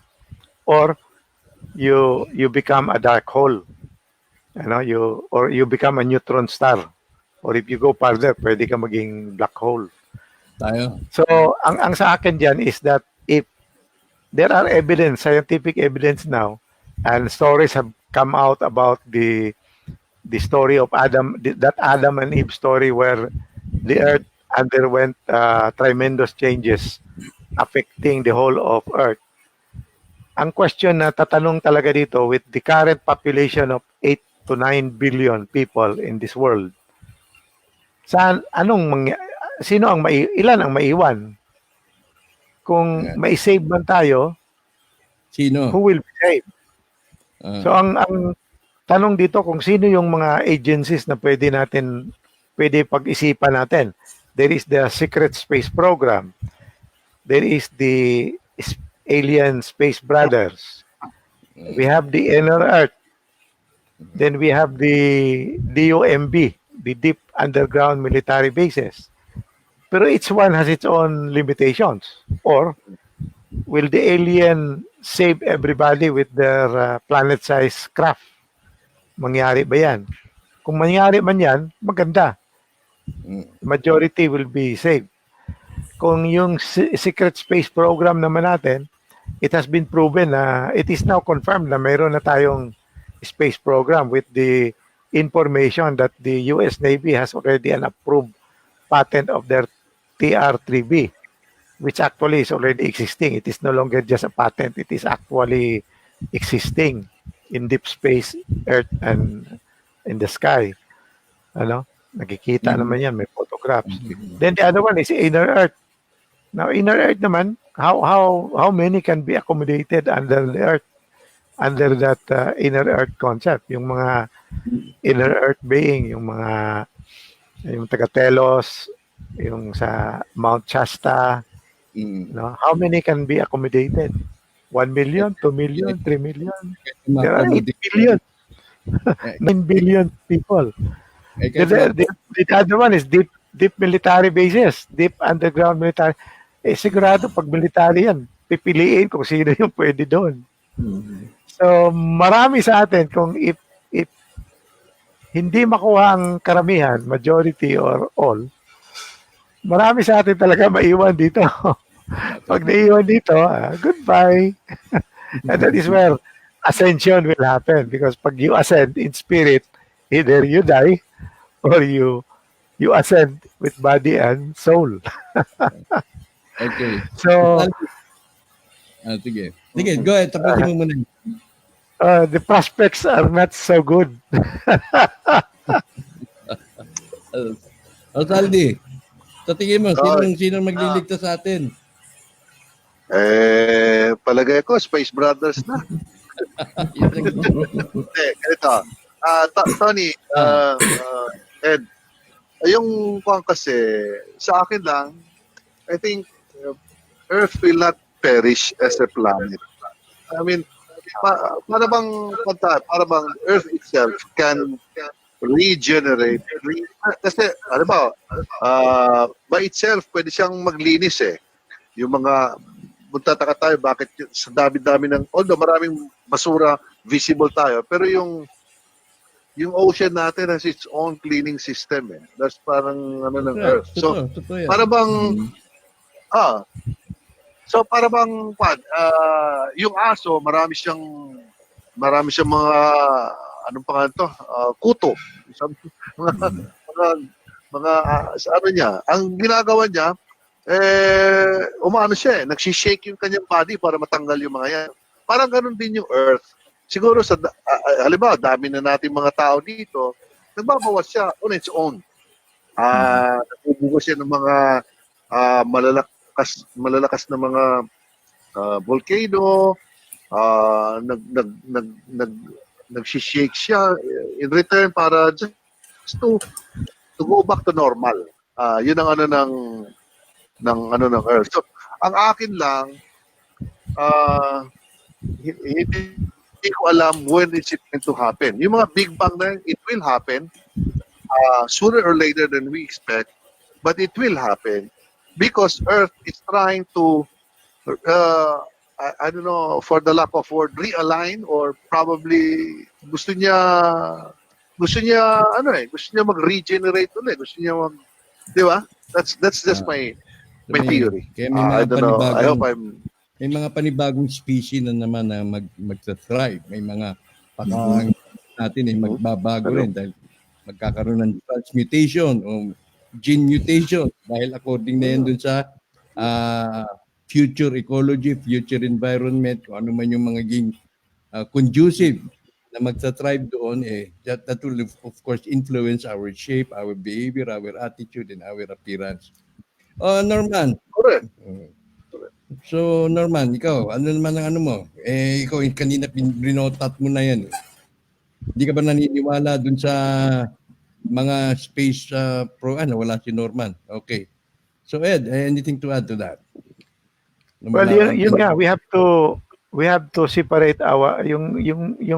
or you become a dark hole. You become a neutron star, or if you go farther, pwede ka maging black hole. So, ang sa akin diyan is that if there are scientific evidence now, and stories have come out about the story of that Adam and Eve story where the earth underwent tremendous changes affecting the whole of earth. Ang question na tatanong talaga dito, with the current population of 8 to 9 billion people in this world, ilan ang maiwan? Kung mai-save man tayo, sino? Who will be saved? So ang tanong dito, kung sino yung mga agencies na pwede pag-isipan natin. There is the Secret Space Program. There is the Alien Space Brothers. We have the Inner Earth. Then we have the DOMB, the Deep Underground Military Bases. Pero each one has its own limitations. Or will the alien save everybody with their planet-sized craft? Mangyari ba yan? Kung mangyari man yan, maganda. Majority will be saved. Kung yung secret space program naman natin, it has been proven na it is now confirmed na mayroon na tayong space program with the information that the US Navy has already an approved patent of their TR-3B, which actually is already existing. It is no longer just a patent. It is actually existing in deep space, Earth, and in the sky. Ano? Nakikita naman yan, may photographs. Then the other one is inner Earth. Now, inner Earth naman, how many can be accommodated under the Earth, under that inner Earth concept? Yung mga inner Earth being, yung taga Telos, yung sa Mount Shasta, no? How many can be accommodated? 1 million, 2 million, 3 million? There are 8 billion. 9 billion people. The other one is deep military bases, deep underground military. Sigurado pag military yan, pipiliin kung sino yung pwede doon. So, marami sa atin kung if hindi makuha ang karamihan, majority or all, marami sa atin talaga maiwan dito. Pag naiwan dito, goodbye. And that is where ascension will happen, because pag you ascend in spirit, either you die or you ascend with body and soul. Okay. So, sige. Sige, go ahead. Tapusin mo muna. The prospects are not so good. Saldi, sa tingin mo, sino magliligtas sa atin? Palagay ko, Space Brothers na. Ganito. Tony, Ed, yung kung kasi, sa akin lang, I think Earth will not perish as a planet. I mean, para bang Earth itself can regenerate. Kasi, ano ba, by itself, pwede siyang maglinis eh. Yung mga, magtataka tayo, bakit sa dami-dami ng, although maraming basura visible tayo, pero yung ocean natin has its own cleaning system eh. That's parang ano ng Earth. So, para bang, yung aso, marami siyang mga, anong pangalan to? Kuto. Mga ano niya. Ang ginagawa niya, umano siya eh. Nagsishake yung kanyang body para matanggal yung mga yan. Parang ganun din yung Earth. Siguro sa, halimbawa, dami na natin mga tao dito, nagbabawas siya on its own. Nabubugas siya ng mga malalakas na mga volcano, nagsishake siya in return para just to go back to normal. Yun ang ano ng Earth. So, ang akin lang, hindi ko alam when is it going to happen. Yung mga Big Bang na yun, it will happen sooner or later than we expect, but it will happen. Because Earth is trying to, I don't know, for the lack of word, realign, or probably gusto niya mag-regenerate ulit. Gusto niya di ba? That's just my theory. Kaya may I don't know. I hope may mga panibagong species na naman na mag-thrive. May mga pagkakang natin magbabago rin dahil magkakaroon ng transmutation o gene mutation dahil according na yan dun sa future ecology, future environment, kung ano man yung mga conducive na magsa-thrive doon, that will of course influence our shape, our behavior, our attitude, and our appearance. Norman. Correct. So, Norman, ikaw, ano naman ang ano mo? Ikaw, kanina rinotat mo na yan. Hindi ka ba naniniwala dun sa mga space wala si Norman. Okay. So Ed, anything to add to that? Well, yun nga, we have to separate yung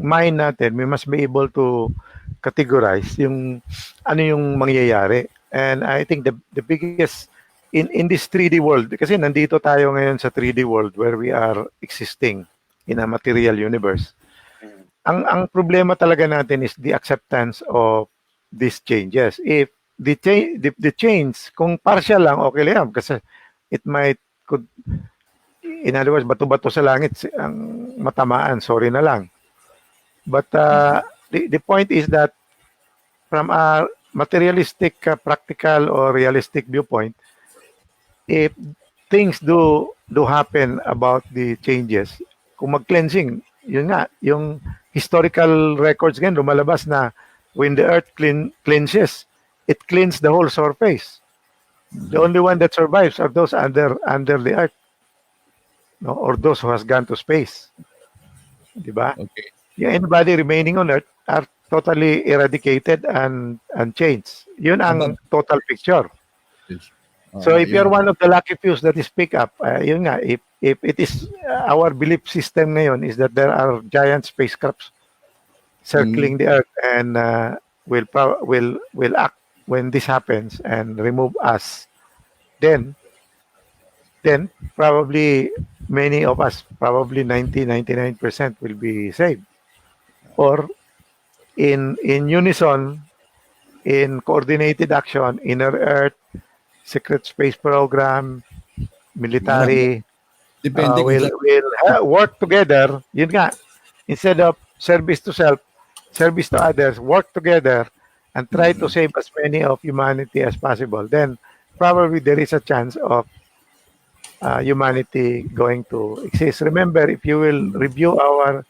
mind natin. We must be able to categorize yung ano yung mangyayari. And I think the biggest in this 3D world, kasi nandito tayo ngayon sa 3D world where we are existing in a material universe. Ang problema talaga natin is the acceptance of these changes. If the change, kung partial lang, okay lang kasi it could, in other words, bato-bato sa langit ang matamaan, sorry na lang. But the point is that from a materialistic, practical or realistic viewpoint, if things do happen about the changes, kung mag-cleansing, yun nga, yung historical records ngayon lumalabas na when the earth cleanses, it cleans the whole surface. The only one that survives are those under the earth, no, or those who has gone to space. Diba? Okay. Yung anybody remaining on earth are totally eradicated and changed. Yun ang total picture. Yes. So if Yun. you're one of the lucky few that is pick up, yun nga, if it is our belief system ngayon is that there are giant spacecrafts circling the earth and will act when this happens and remove us, then probably many of us, probably 99% will be saved. Or in unison, in coordinated action, inner earth, secret space program, military, Depende kung will work together. Yun nga, instead of service to self, service to others, work together and try to save as many of humanity as possible. Then probably there is a chance of humanity going to exist. Remember, if you will review our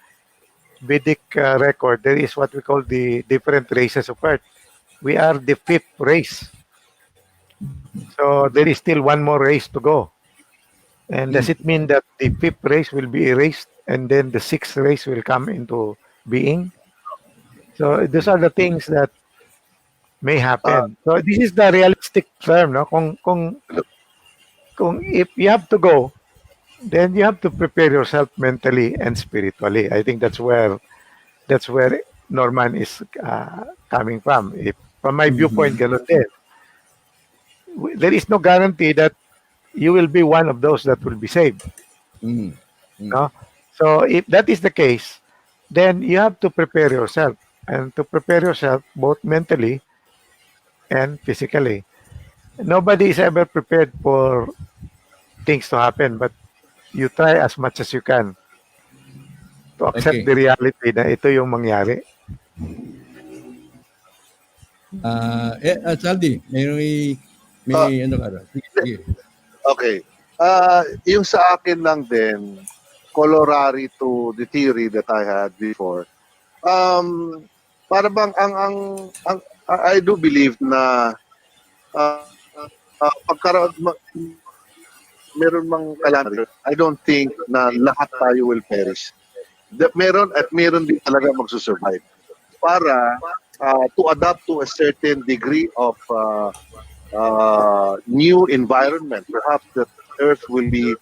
Vedic record, there is what we call the different races of Earth. We are the 5th race. So there is still one more race to go. And does it mean that the 5th race will be erased and then the 6th race will come into being? So those are the things that may happen. So this is the realistic term, no? Kung if you have to go, then you have to prepare yourself mentally and spiritually. I think that's where Norman is coming from. If, from my viewpoint, ganun din. There is no guarantee that you will be one of those that will be saved. No? So if that is the case, then you have to prepare yourself. And to prepare yourself both mentally and physically. Nobody is ever prepared for things to happen, but you try as much as you can to accept the reality na ito yung mangyari. Saldi, may ano ka? Sige. Okay. Yung sa akin lang din, corollary to the theory that I had before. Para bang I do believe na pagkaroon meron mang calamity, I don't think na lahat tayo will perish. Meron din talaga magsusurvive. Para to adapt to a certain degree of new environment, perhaps the earth will be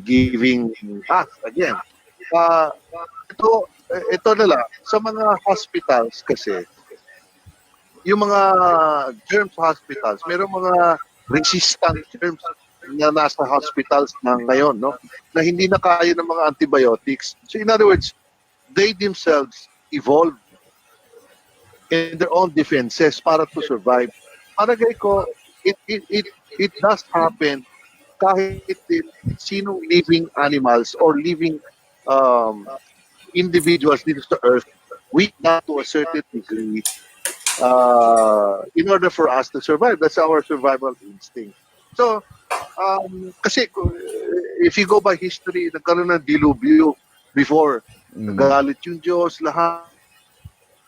giving us again. Ito na lang, sa mga hospitals kasi, yung mga germs hospitals, mayroong mga resistant germs na nasa hospitals na ngayon, no? Na hindi na kaya ng mga antibiotics. So in other words, they themselves evolved in their own defenses para to survive. Paragay ko, it does happen kahit sinong living animals or living individuals dito sa Earth, weak na to a certain degree in order for us to survive. That's our survival instinct. So, kasi if you go by history, nagkaroon ng dilubyo before. Nagalit yung Diyos, lahat,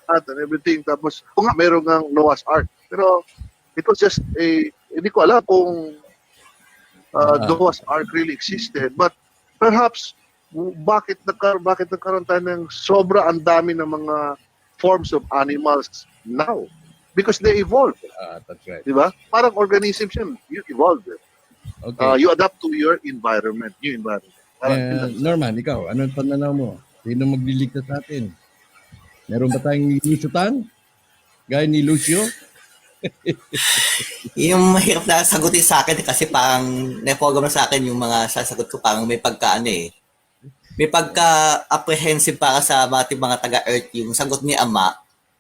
and everything. Tapos, kung nga, meron ng Noah's Ark. Pero, it was just hindi ko alam kung Noah's Ark really existed. But, perhaps, bakit nagkaroon tayo ng sobra ang dami ng mga forms of animals now? Because they evolved. That's right. Diba? Parang organisms yun. You evolved. Okay. You adapt to your environment. New environment. Norman, ikaw, anong pananaw mo? Sino magliligtas sa atin? Meron ba tayong lusutan? Gaya ni Lucio? Yung mahirap na sagutin sa akin kasi parang na-program na sa akin yung mga sasagot ko parang may pagka may pagka-apprehensive para sa ating mga taga-Earth yung sagot ni Ama.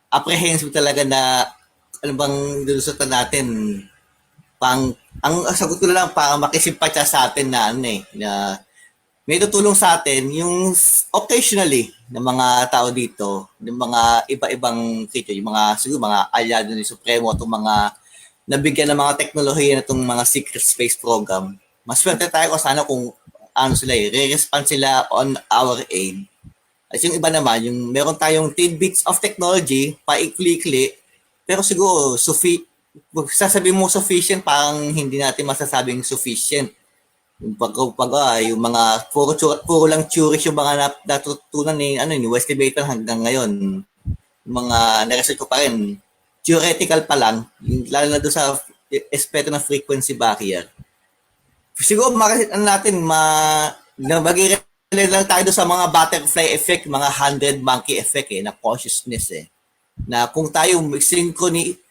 Apprehensive talaga na ano bang lulusutan natin. Ang sagot ko na lang para makisimpatya sa atin na na may tutulong sa atin yung occasionally ng mga tao dito, ng mga iba-ibang creature, yung mga siguro mga aliado ni Supremo, itong mga nabigyan ng mga teknolohiya na itong mga secret space program. Mas swerte tayo kung sana kung sila re-respond sila on our aid. At yung iba naman, yung meron tayong tidbits of technology, paikli-ikli, pero siguro, sasabihin mo sufficient, parang hindi natin masasabing sufficient. Yung yung mga puro lang theories yung mga natutunan ni Wesley Baton hanggang ngayon. Yung mga na-research ko pa rin, theoretical pa lang, lalo na doon sa espeto ng frequency barrier. Siguro natin mag-relate lang tayo doon sa mga butterfly effect, mga 100 monkey effect na consciousness na kung tayo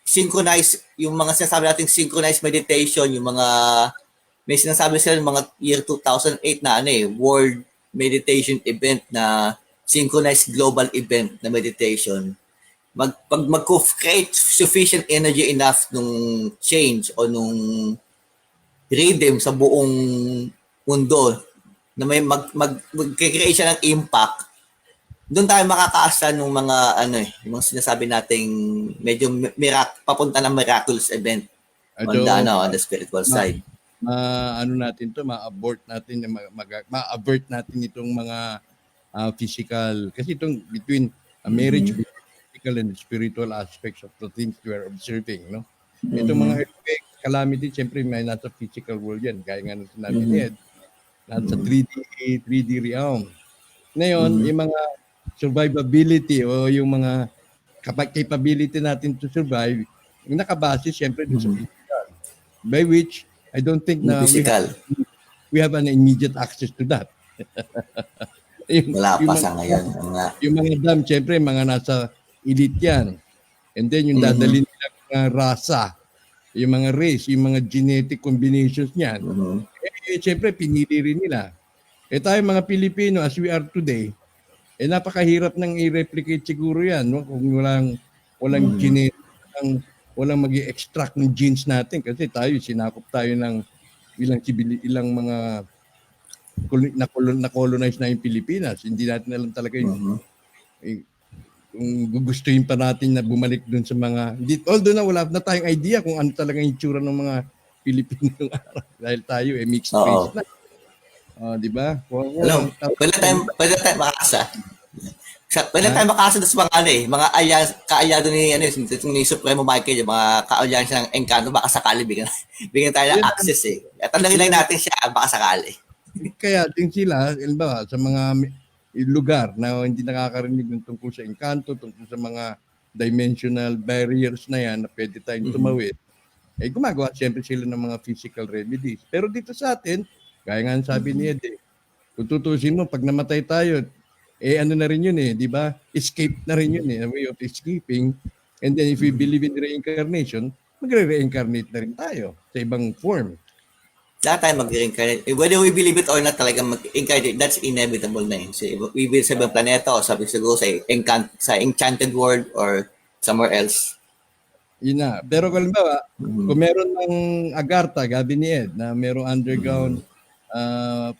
synchronize yung mga sinasabi nating synchronized meditation, yung mga may sinasabi sila mga year 2008 na world meditation event na synchronized global event na meditation. Pag mag-create sufficient energy enough nung change o nung rhythm sa buong mundo na may mag-create siya ng impact, doon tayo makakaasa ng mga yung mga sinasabi nating medyo papunta ng miraculous event on the spiritual side. Ma-abort natin itong mga physical, kasi itong between marriage between physical and spiritual aspects of the things we are observing, no? Itong mga effect, calamity, siyempre may nasa physical world yan, gaya nga ng sinabi ni Ed, nasa 3D realm. Ngayon, yung mga survivability o yung mga capability natin to survive, yung nakabase siyempre dun sa physical, by which I don't think na we have an immediate access to that. Wala pa sa ngayon. Yung mga dam, siyempre, mga nasa elite yan. And then yung dadalhin nila mga rasa, yung mga race, yung mga genetic combinations niyan. Siyempre, pinili rin nila. Tayo mga Pilipino, as we are today, napakahirap nang i-replicate siguro yan. No? Kung walang genetic, walang mag-i-extract ng genes natin kasi tayo sinakop tayo ng ilang mga na-colonize na yung Pilipinas. Hindi natin alam talaga yung kung gugustuhin pa natin na bumalik dun sa mga although na wala na tayong idea kung ano talaga yung itsura ng mga Pilipino ng araw dahil tayo mixed race na. Di ba? Pwede tayo makasa. Pwede tayo makasa sa mga mga kaalyado ni Supremo Michael, yung mga kaalyansa ng Encanto, baka sakali bigyan tayo ng access At tanongin lang natin siya, baka sakali. Kaya din sila, sa mga lugar na hindi nakakarinig ng tungkol sa Encanto, tungkol sa mga dimensional barriers na yan na pwede tayong tumawid, gumagawa siyempre sila ng mga physical remedies. Pero dito sa atin, gaya nga sabi ni Ed, kung tutusin mo, pag namatay tayo, ano na rin yun di ba? Escape na rin yun a way of escaping. And then if we believe in reincarnation, magre-reincarnate na rin tayo sa ibang form. Lahat tayo mag-reincarnate. Whether we believe it or not, talaga mag-incarnate, that's inevitable na So, we be sa ibang planeta o sabi siguro sa enchanted world or somewhere else. Yun na. Pero kung meron ng Agartha, gabi ni Ed, na merong underground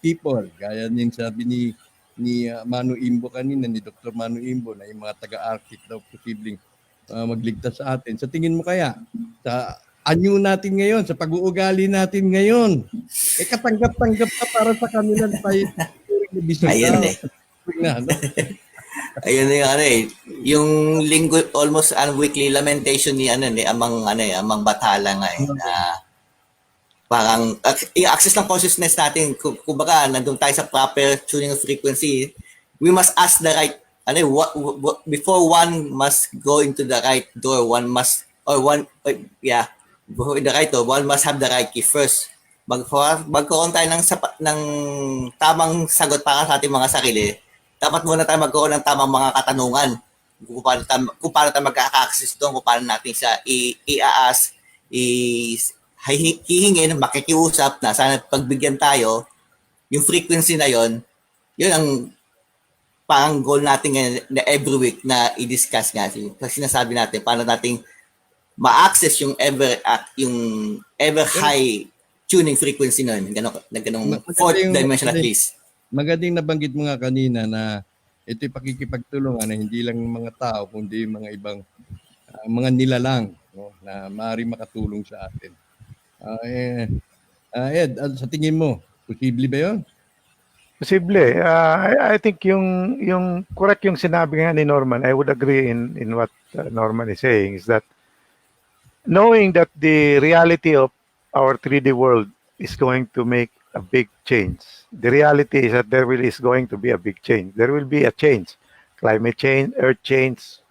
people, gaya din sabi ni Manu Imbo kanina, ni Dr. Manu Imbo, na yung mga taga-Arctic daw posibleng magligtas sa atin. Sa tingin mo kaya, sa anyo natin ngayon, sa pag-uugali natin ngayon, katanggap-tanggap na para sa kanila tayo. Ayun Ayun yung linggo, almost weekly lamentation ni Amang Bathala nga parang i-access ng consciousness natin, kumbaga nandun tayo sa proper tuning of frequency, we must ask the right before one must go into the right door, before the right door, one must have the right key first. Magkaroon tayo ng tamang sagot para sa ating mga sarili, dapat muna tayo magkaroon ng tamang mga katanungan kung paano tayo magkaka-access doon, kung paano natin siya i-aas, hihingin, makikiusap na sana pagbigyan tayo, yung frequency na yon, yun ang pang goal natin ngayon na every week na i-discuss nga. Kasi sinasabi natin, paano natin ma-access yung ever high tuning frequency nun, ganong fourth dimension at least. Magaling nabanggit mo nga kanina na ito'y pakikipagtulungan na hindi lang mga tao, kundi mga ibang mga nilalang, no, na maaari makatulong sa atin. Ed, sa tingin mo, posible ba yun? Posible. I think yung correct yung sinabi nga ni Norman. I would agree in what Norman is saying, is that knowing that the reality of our 3D world is going to make a big change. The reality is that there is going to be a big change. There will be a change. Climate change, earth change,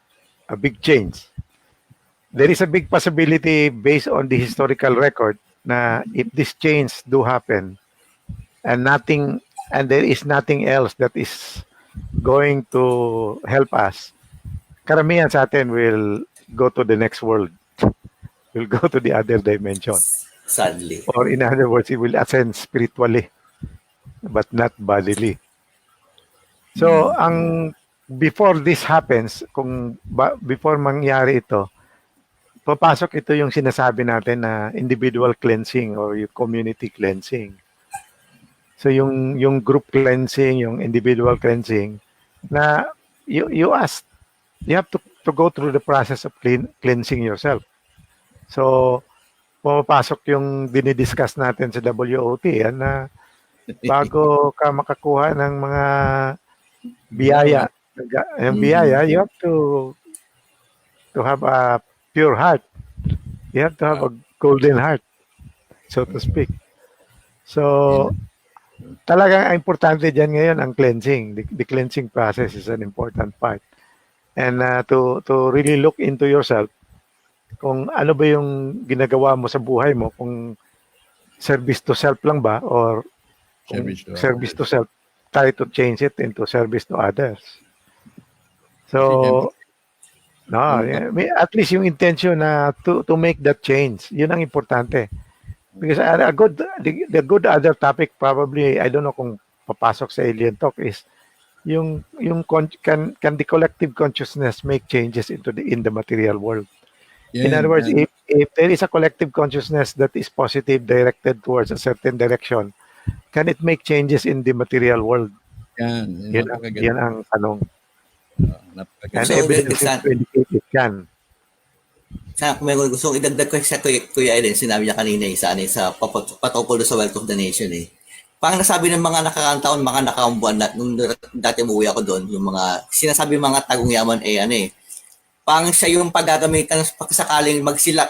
a big change. There is a big possibility based on the historical record na if this change do happen and there is nothing else that is going to help us, karamihan sa atin will go to the next world. Will go to the other dimension. Sadly. Or in other words, it will ascend spiritually, but not bodily. So, before this happens, before mangyari ito, papasok ito yung sinasabi natin na individual cleansing or yung community cleansing. So, yung group cleansing, yung individual cleansing, na you have to go through the process of cleansing yourself. So, pumapasok yung dinidiscuss natin sa WOT na bago ka makakuha ng mga biyaya, you have to have a pure heart. You have to have a golden heart, so to speak. So, talagang importante dyan ngayon ang cleansing. The cleansing process is an important part. And to really look into yourself, kung ano ba yung ginagawa mo sa buhay mo, kung service to self lang ba or service to self, try to change it into service to others. So, at least yung intention na to make that change, yun ang importante. Because the good other topic probably, I don't know kung papasok sa Alien Talk, is can the collective consciousness make changes in the material world? In other words, if there is a collective consciousness that is positive, directed towards a certain direction, can it make changes in the material world? Yan ang tanong. And evidence to indicate it can. Kung may gusto idagdag ko sa Kuya Eden, sinabi niya kanina sa patungkol sa Wealth of the Nation Parang nasabi ng mga nakaraang taon, mga nakaraang buwan, nung dati umuwi ako doon, yung mga sinasabi mga tagong yaman parang siya yung paggagamitan pagkasakaling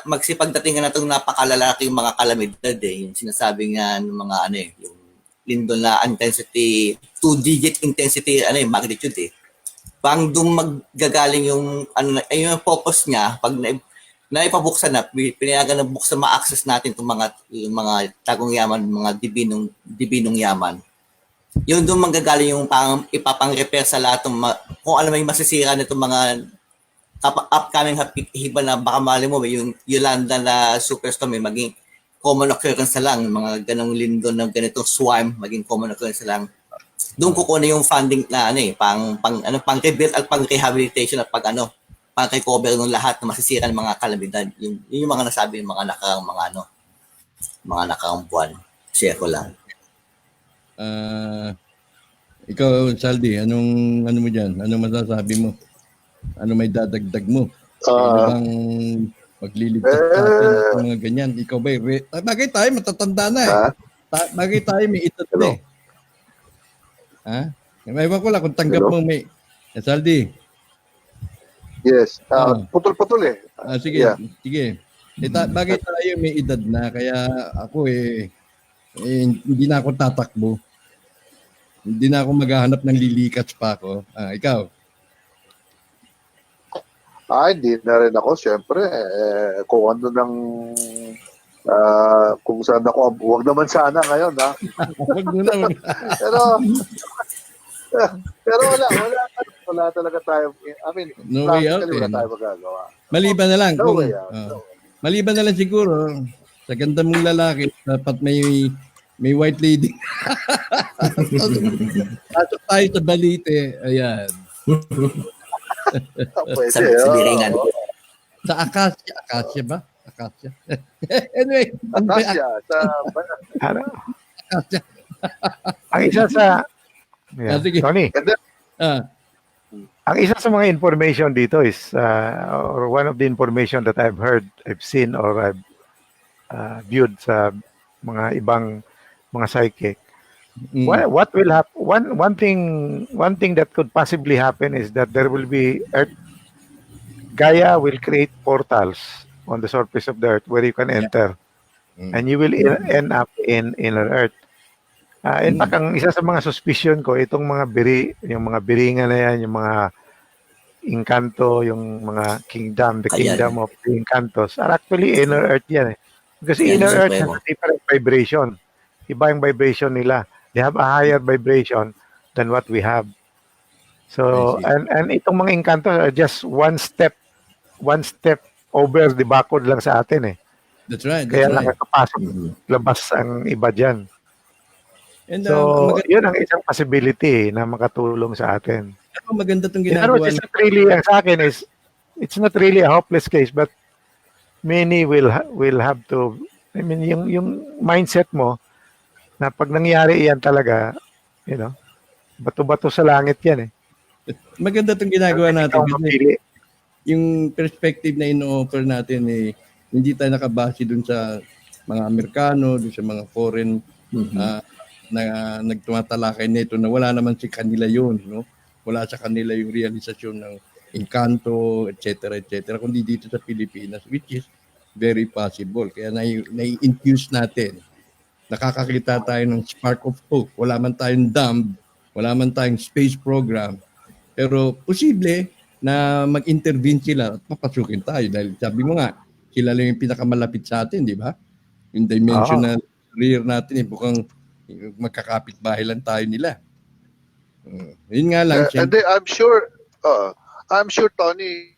magsipagdating na itong napakalalaking mga kalamidad yung sinasabi nga ng mga yung lindol na intensity, 2-digit intensity magnitude Parang doon maggagaling yung yung purpose niya pag naipabuksan na, pinayagan na buksan ma-access natin itong yung mga tagong yaman, mga dibinong yaman. Yun doon manggagaling yung pang ipapang-repair sa lahat kung ano may masisira nitong mga upcoming hiba na baka mali mo yung Yolanda na superstorm maging common occurrence na lang, mga ganong lindol ng ganitong swarm maging common occurrence na lang. Doon kukunin yung funding na pang rebuild at pang rehabilitation at pang recover ng lahat na masisira ng mga kalamidad. Yun yung mga nasabi ng mga nakarang buwan. Share ko lang. Ikaw, Saldi, ano mo dyan? Anong masasabi mo? Ano may dadagdag mo? Bang magliligtas natin at mga ganyan? Ikaw ba? Bagay tayo, matatanda na Bagay tayo, may edad na Ewan ko lang kung tanggap mo may... Saldi. Yes. Putol-putol Sige, yeah. Sige. Bagay tayo, may edad na. Kaya ako hindi na ako tatakbo. Hindi na ako maghahanap ng lilikas pa ako. Ikaw? Hindi na rin ako. Siyempre, kung ano kung saan ako, huwag naman sana ngayon, Huwag muna. pero wala. wala talaga tayo, I mean, No way out, practically wala eh. tayo magagawa. Maliban na lang. No Kung, way out. oh, maliban na lang siguro, sa ganda mong lalaki, dapat may white lady. Pasok tayo sa balite. Ayan. Pwede, Sa biringan. Sa Acacia. Acacia ba? Acacia. Anyway. Acacia, sa, Ano? Acacia. Ang isa sa... Ah, sige. Tony, Ah, ang isa sa mga information dito is, or one of the information that I've heard, I've seen, or I've viewed sa mga ibang mga psychic. What will happen? One thing that could possibly happen is that there will be Earth. Gaia will create portals on the surface of the Earth where you can enter, and you will end up in Earth. In fact, ang isa sa mga suspicion ko, itong mga yung mga biringan na yan, yung mga Encanto, yung mga the kingdom of the Encantos, are actually inner Earth yan. Because Yan, inner yung Earth has supremo. a different vibration. Iba yung vibration nila. They have a higher vibration than what we have. So, I and itong mga Encantos are just one step over the backward lang sa atin eh. that's right. Kaya That's right. nakakapasok labas ang iba dyan. And So, yun ang isang possibility na makatulong sa atin. maganda itong In other ginagawa. words, it's not really, ang sa akin is, it's not really a hopeless case, but many will have to, I mean, yung mindset mo, na pag nangyari yan talaga, you know, bato-bato sa langit yan eh. Maganda itong ginagawa natin. Ikaw Kasi mapili. yung perspective na ino-offer natin hindi tayo nakabase dun sa mga Amerikano, dun sa mga foreign na nagtumatalakay nito na wala naman si kanila yun, no? Wala sa kanila yung realisasyon ng Encanto, etc., etc., kundi dito sa Pilipinas, which is very possible. Kaya nai-infuse natin. Nakakakita tayo ng spark of hope. Wala man tayong dam, wala man tayong space program, pero posible na mag-intervene sila at papasukin tayo dahil sabi mo nga, sila lang yung pinakamalapit sa atin, di ba? Yung dimensional rear natin, mukhang magkakapit bahay lang tayo nila. Yun nga lang. and then I'm sure Tony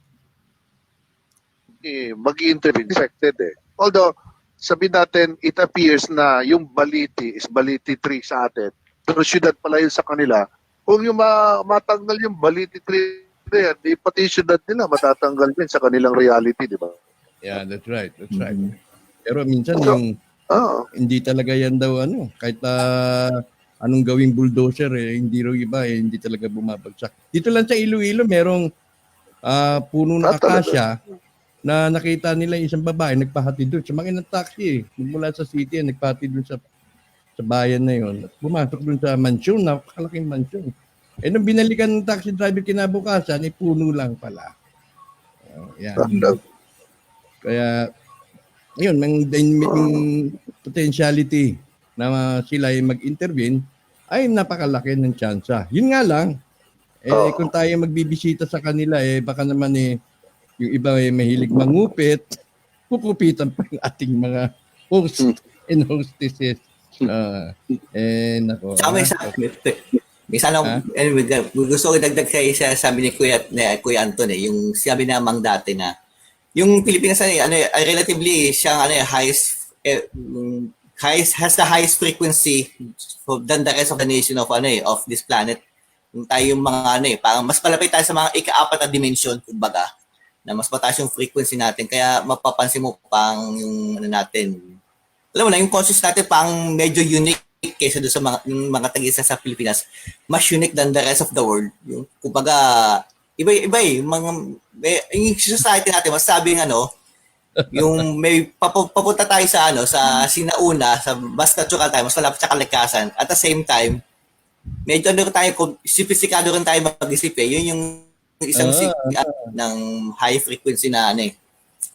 mag-intervene affected eh. Although sabihin natin it appears na yung Baliti is Baliti 3 sa atin. Pero syudad pala yun sa kanila. Kung yung matanggal yung Baliti 3 na yan, di pati yung syudad nila matatanggal din sa kanilang reality, di ba? Yeah, that's right. That's right. Pero minsan yung hindi talaga yan daw kahit anong gawing bulldozer hindi raw iba hindi talaga bumabagsak. Dito lang sa Iloilo merong puno ng akasya na nakita nila isang babae nagpahatid doon. Sumakay ng taxi mula sa city nagpahatid doon sa bayan na yon. Pumasok doon sa mansyon, napakalaking mansyon. Nung binalikan ng taxi driver kinabukasan, puno lang pala. Yan. Kaya yun, may potentiality na sila ay mag-intervene ay napakalaki ng tsansa. Yun nga lang, kung tayo magbibisita sa kanila, baka naman yung iba mahilig mangupit, pupupitan pa yung ating mga host and hostesses. Nako. Anyway, gusto ko dagdag sa sabi ni Kuya Anton yung sabi namang dati na yung Pilipinas ay relatively siyang has the highest frequency than the rest of the nation of this planet. Yung tayo yung mga parang mas malapit tayo sa mga ika-apat na dimension, kumbaga, na mas mataas yung frequency natin. Kaya mapapansin mo pang yung natin. Alam mo na, yung conscious natin pang medyo unique kaysa doon sa mga tag-isa sa Pilipinas. Mas unique than the rest of the world. Yung, kumbaga, iba yung society natin, mas sabing yung may papunta tayo sa sa sinauna, sa mas natural tayo, mas malapit sa kalikasan. At the same time, medyo tayo, sophisticado rin tayo mag-isip Yun yung isang ng high frequency na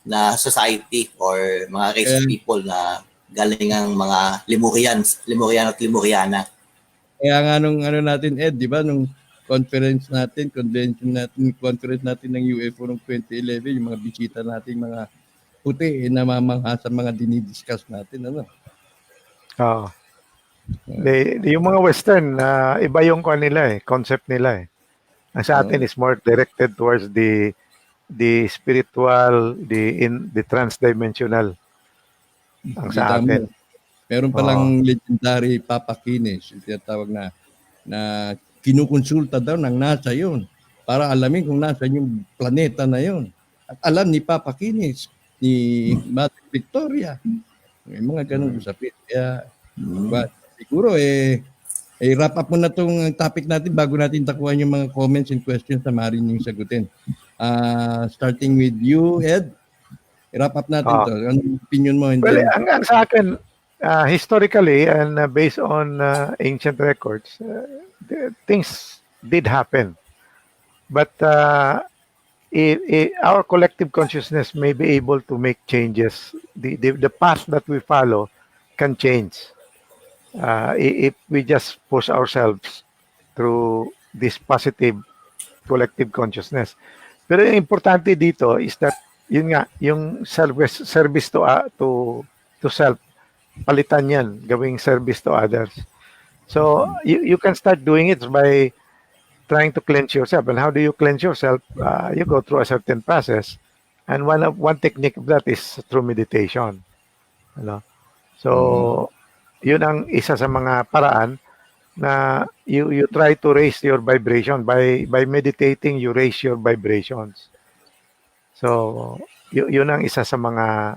na society or mga race of people na galing ang mga Lemurian at Lemuriana. Kaya nga nung natin, Ed, di ba, nung conference natin ng UFO noong 2011, yung mga bisita natin, mga puti, namamangha sa mga dinidiscuss natin, Yung mga Western, iba yung concept nila Ang sa atin is more directed towards the spiritual, the transdimensional. Ang sa Kita mo, atin. meron palang legendary Papa Kines, yung tinatawag na kinukonsulta daw ng NASA yun para alamin kung nasaan yung planeta na yun. At alam ni Papa Kines, ni Mother Victoria. May mga ganun usapin. Kaya siguro wrap up mo na itong topic natin bago natin takuhan yung mga comments and questions na maaaring yung sagutin. Starting with you, Ed. I-wrap up natin to. Anong opinion mo? Well, ang sa akin, historically and based on ancient records, things did happen. But our collective consciousness may be able to make changes. The path that we follow can change if we just push ourselves through this positive collective consciousness. Pero yung importante dito is that yun nga, yung service to self, palitan yan, gawing service to others. So you can start doing it by trying to cleanse yourself. And how do you cleanse yourself? You go through a certain process, and one technique of that is through meditation. So yun ang isa sa mga paraan na you try to raise your vibration by meditating. You raise your vibrations. So yun ang isa sa mga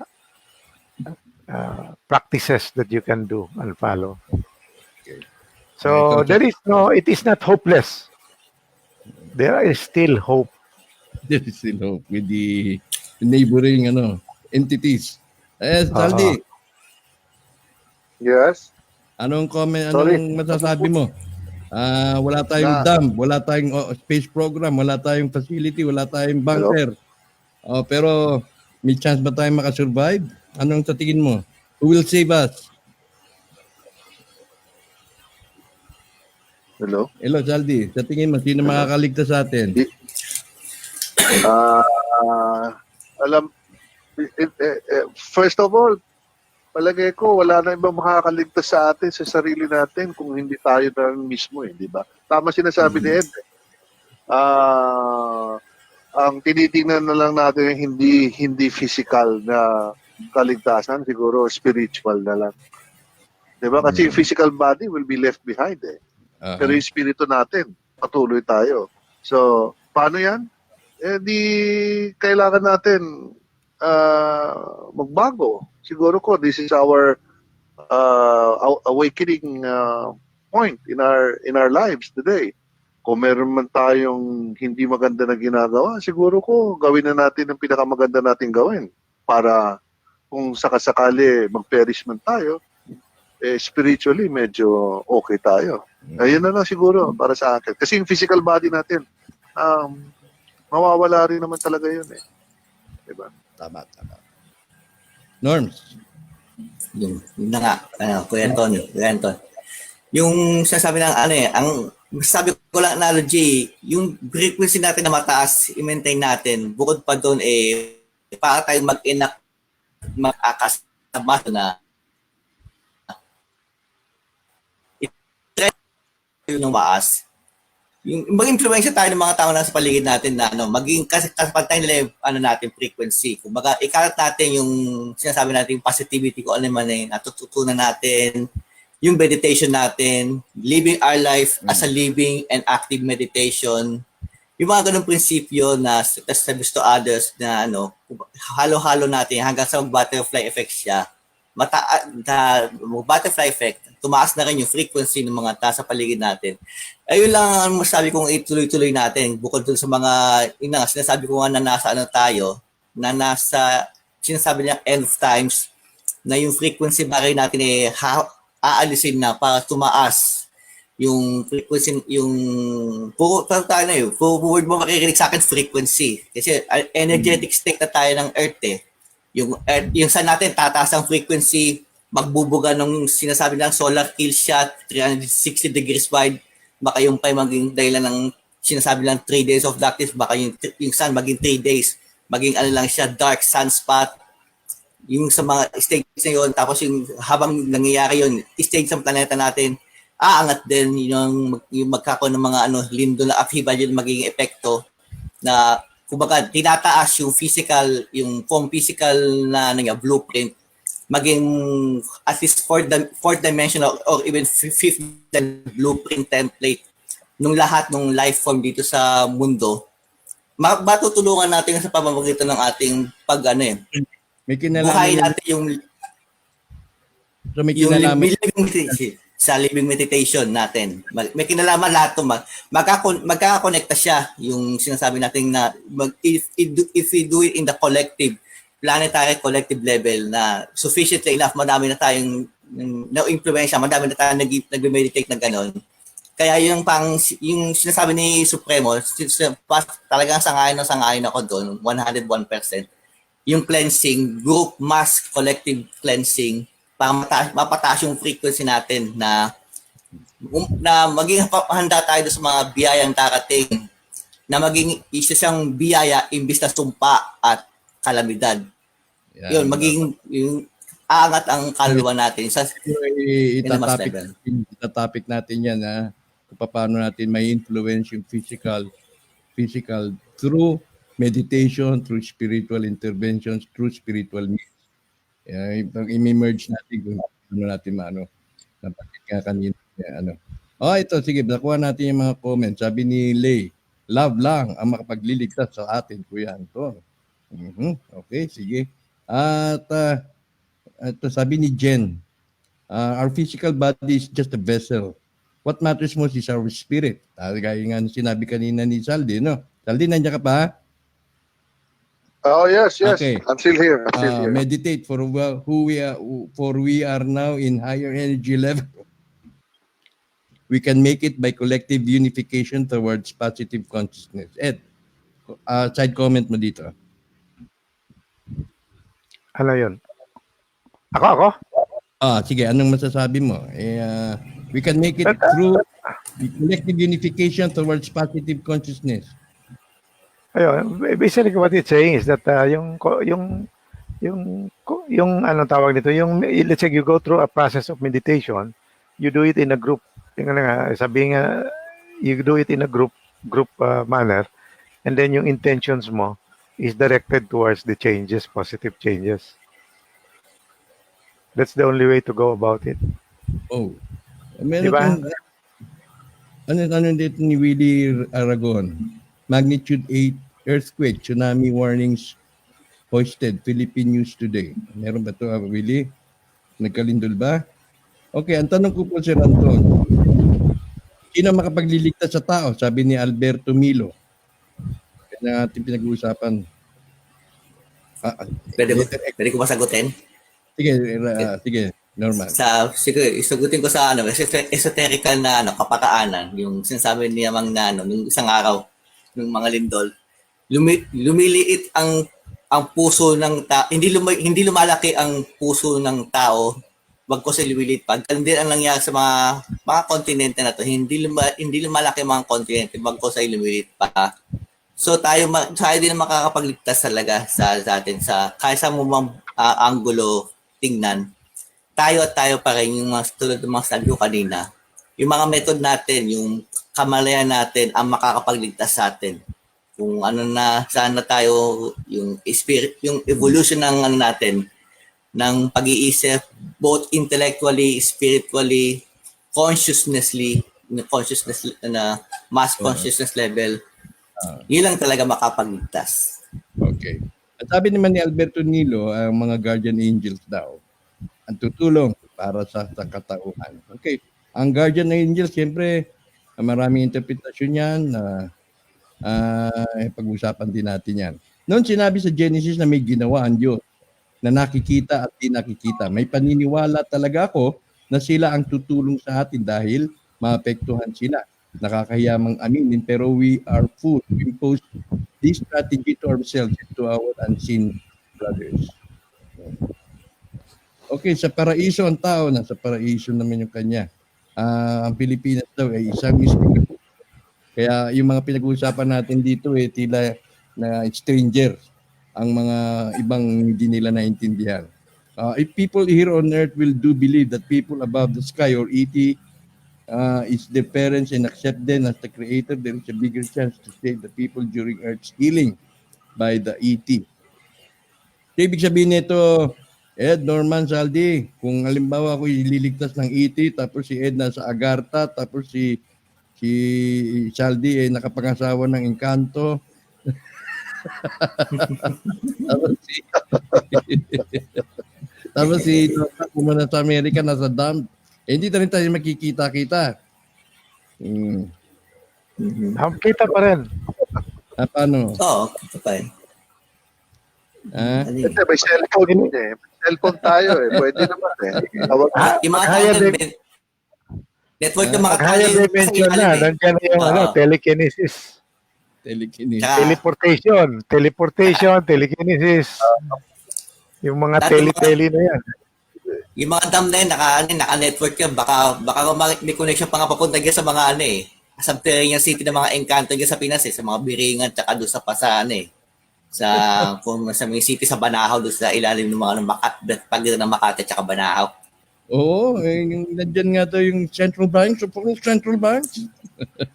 practices that you can do and follow. So it is not hopeless. There is still hope. There is still hope with the neighboring entities. Saldi, Yes. anong comment, Sorry. anong masasabi mo? Wala tayong dam, wala tayong space program, wala tayong facility, wala tayong bunker. Pero may chance ba tayong makasurvive? Anong sa tingin mo? Who will save us? Hello? Hello, Saldi. Sa tingin mo, sino makakaligtas sa atin? First of all, palagay ko, wala na ibang makakaligtas sa atin, sa sarili natin, kung hindi tayo na mismo, di ba? Tama sinasabi ni Ed. Ang tinitingnan na lang natin hindi physical na kaligtasan, siguro spiritual na lang. Di ba? Kasi yung physical body will be left behind Pero yung spirito natin, patuloy tayo. So, paano yan? Di kailangan natin magbago. Siguro ko, this is our awakening point in our lives today. Kung meron man tayong hindi maganda na ginagawa, siguro ko gawin na natin ang pinakamaganda natin gawin para kung sakasakali mag-perish man tayo, spiritually medyo okay tayo. Ayun na lang siguro para sa akin. Kasi yung physical body natin, mawawala rin naman talaga yun Diba? Tama. Norms. Yun na nga, Kuya Anton. Yung sinasabi ng ang sabi ko lang analogy, yung frequency natin na mataas, i-maintain natin. Bukod pa doon, para tayo mag-akas na yung maas. Yung mag-influensya tayo ng mga tao na sa paligid natin na maging kapantay nila yung natin frequency. Kumbaga ikalat natin yung sinasabi natin yung positivity ko man natututunan natin, yung meditation natin, living our life as a living and active meditation. Yung mga ganung prinsipyo na service to others na halo-halo natin hanggang sa butterfly effect siya. Butterfly effect, tumaas na rin yung frequency ng mga tao sa paligid natin. Ayun lang ang masabi kong ituloy-tuloy natin. Bukod dun sa mga, sinasabi ko nga na nasa tayo, na nasa, sinasabi niya end of times, na yung frequency barrier natin aalisin na para tumaas yung frequency, yung puro word mo makikirinig sa akin frequency. Kasi energetic state na tayo ng Earth Yung saan natin tataas ang frequency, magbubuga ng sinasabi ng solar kill shot, 360 degrees wide, baka yung pa maging dahilan ng sinasabi lang 3 days of darkness, baka yung sun maging 3 days, maging lang siya, dark sunspot, yung sa mga stage na yun, tapos yung habang nangyayari yun, stage ng planeta natin, aangat din yung magkakaroon ng mga lindol na upheaval yung magiging epekto na kumbaga tinataas yung form physical na blueprint maging at least fourth dimensional or even fifth blueprint template nung lahat ng life form dito sa mundo. Matutulungan natin sa pamamagitan ng ating May buhay kinalaman natin so may kinalaman sa living meditation natin. May kinalaman lahat ito. Magkakakonekta siya yung sinasabi natin na if we do it in the collective, planetary collective level na sufficiently enough, madami na tayong na-influensya, madami na tayong nag-meditate na gano'n. Kaya yung sinasabi ni Supremo, talagang sangayon ako doon, 101%. Yung cleansing, group, mass, collective cleansing, para mapataas yung frequency natin na maging handa tayo sa mga biyayang darating na maging isa siyang biyaya imbis na sumpa at kalamidad. Yun, maging yung aangat ang kaluluwa natin sa itatopic natin yan kung paano natin may influence yung physical through meditation, through spiritual interventions, through spiritual means. I-merge natin kung ano natin napakit nga kanina. Ito, sige, nakuha natin yung mga comments. Sabi ni Lay, love lang ang makapagliligtas sa atin, kuya Anton. Okay, sige. At ito, sabi ni Jen, our physical body is just a vessel. What matters most is our spirit. Gaya nga sinabi kanina ni Saldi, no? Saldi, nandiyan ka pa? Oh, yes. Okay. I'm still here. Meditate for we are now in higher energy level. We can make it by collective unification towards positive consciousness. Ed, side comment mo dito. Ano yun? Ako? Sige, anong masasabi mo? We can make it through collective unification towards positive consciousness. Ayun, basically what it's saying is that yung anong tawag nito, let's say you go through a process of meditation, you do it in a group. Sabi nga, you do it in a group manner, and then yung intentions mo is directed towards the changes, positive changes. That's the only way to go about it. Oh. Meron diba? Ano dito ni Willie Aragon? Magnitude 8 earthquake, tsunami warnings hoisted, Philippine News Today. Meron ba ito, Willie? Nagkalindol ba? Okay, ang tanong ko po, Sir Anton, sino makapagliligtas sa tao? Sabi ni Alberto Milo. Kaya natin pinag-uusapan. Pwede ko ba sagutin? Sige, normal. Siguro, isagutin ko sa esoterical na kapataanan, yung sinasabi niya yung isang araw, ng mga lindol, lumiliit ang puso ng tao, hindi lumalaki ang puso ng tao, wag ko sa lumiliit pa. Ganun din ang nangyari sa mga kontinente na to. Hindi lumalaki ang mga kontinente, wag ko sa lumiliit pa. So tayo din makakapagligtas talaga sa atin sa kahit sa mong anggulo tingnan. Tayo pa rin yung tulad ng mga sabi ko kanina. Yung mga method natin, yung kamalayan natin ang makakapagligtas sa atin. Kung saan na tayo, yung spirit, yung evolution ng natin, ng pag-iisip, both intellectually, spiritually, consciousness na mass consciousness level, yun lang talaga makapagligtas. Okay. At sabi naman ni Alberto Nilo, ang mga guardian angels daw, ang tutulong para sa katauhan. Okay. Ang guardian angels, siyempre, maraming interpretasyon yan pag-usapan din natin yan. Noon sinabi sa Genesis na may ginawa ang Diyos na nakikita at di nakikita. May paniniwala talaga ako na sila ang tutulong sa atin dahil maapektuhan sila. Nakakahiyamang aminin pero we are fool to impose this strategy to ourselves and to our unseen brothers. Okay, sa paraiso ang tao, nasa paraiso naman yung kanya. Ang Pilipinas daw ay isang mistake. Kaya yung mga pinag-uusapan natin dito tila na stranger ang mga ibang hindi nila naintindihan. If people here on earth will do believe that people above the sky or ET is the parents and accept them as the creator, there is a bigger chance to save the people during Earth's healing by the ET. So, ibig sabihin nito, Ed, Norman, Saldi, kung halimbawa ako ililigtas ng ET, tapos si Ed nasa Agartha, tapos si Saldi ay nakapangasawa ng Encanto, tapos si Norman kumana sa Amerika, nasa dam, hindi na rin tayo makikita-kita. Kita pa rin. Paano? Oo, ito pa eh. Kasi may cellphone din eh. May cellphone tayo eh. Pwede naman eh. Tawag Yung mga Kaya tunnel, din- network ng mga Higher tunnel dimension sa na. ilalim eh. Nandiyan na yung telekinesis. Telekinesis. Tsaka, Telekinesis. Yung mga Dati tele na yan. yung mga dam na yun, naka-network yun. Baka may connection pa nga papunta dyan sa mga subterranean city ng mga Encanto dyan sa Pinas eh. Sa mga Biringan, tsaka doon sa Pasaan eh. Kung sa mga city sa Banahaw, doon sa ilalim ng mga pagitan ng Makati tsaka Banahaw. Oo, yung nandyan nga to yung Central Bank, Central Bank.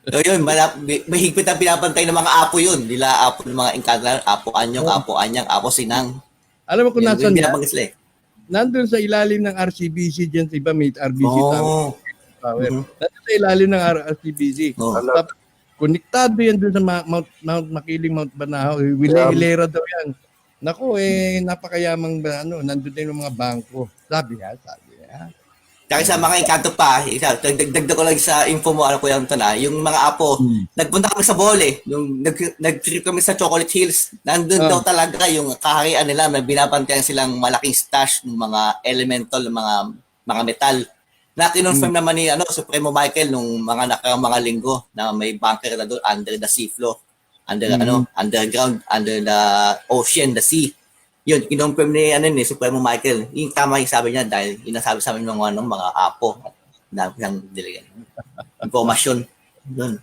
So yun, may higpit ang pinapantay ng mga apo yun. Nila apo ng mga Encanto, apo Anyong, apo Anyang, apo Sinang. Alam mo kung Yan, nasan yung yan? binabanggit sila eh. Nandun sa ilalim ng RCBC dyan, iba may RBC Tower. Mhm. Nandun sa ilalim ng RCBC. Oo. Tapos, konektado yan dun sa Mount Makiling, Mount Banahaw. Hilera daw yan. Naku, napakayamang, nandun din yung mga bangko. Sabi niya. Kaya sa mga Encanto pa, dagdag ko lang sa info mo, ko yung yung mga apo, nagpunta kami sa Bole, yung nag-trip kami sa Chocolate Hills, nandun daw talaga yung kaharian nila, may binabantayan silang malaking stash ng mga elemental, mga metal. Na kinonfirm naman ni Supremo Michael nung mga linggo na may bunker na doon under the sea floor, underground, under the ocean, the sea. Yun, kinonfirm ni Supremo Michael. Yung tama yung sabi niya dahil inasabi sa amin ng mga apo ng informasyon. Yun.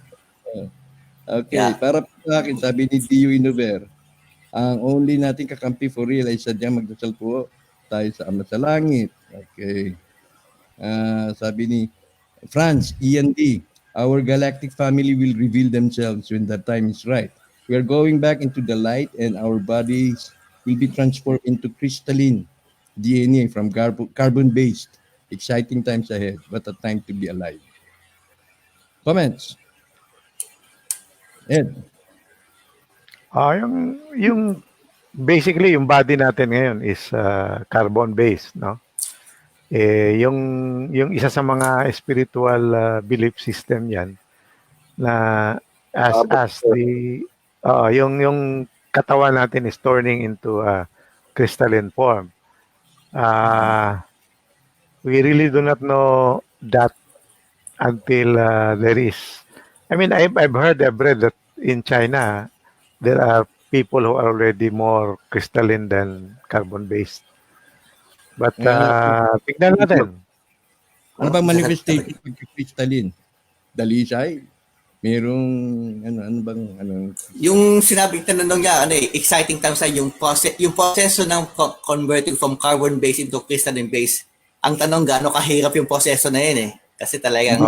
Okay, Yeah. para sa akin, sabi ni Dio Inover, ang only nating kakampi for real ay sadyang magdasal po tayo sa Ama sa Langit. Okay. Sabi ni Franz, Ian D, our galactic family will reveal themselves when the time is right. We are going back into the light and our bodies will be transformed into crystalline DNA from carbon-based. Exciting times ahead. What a time to be alive. Comments? Ed? Yung basically yung body natin ngayon is carbon-based, no? Yung isa sa mga spiritual belief system yan na as the yung katawan natin is turning into a crystalline form. We really do not know that until there is. I mean, I've read that in China there are people who are already more crystalline than carbon-based. But tignan natin. Ano bang manifestation ng crystalline? Dalisay? Merong Yung sinabi tanong niya, exciting times sa yung proseso ng converting from carbon-based into crystalline-based. Ang tanong, gaano kahirap yung proseso na yun eh. Kasi talagang,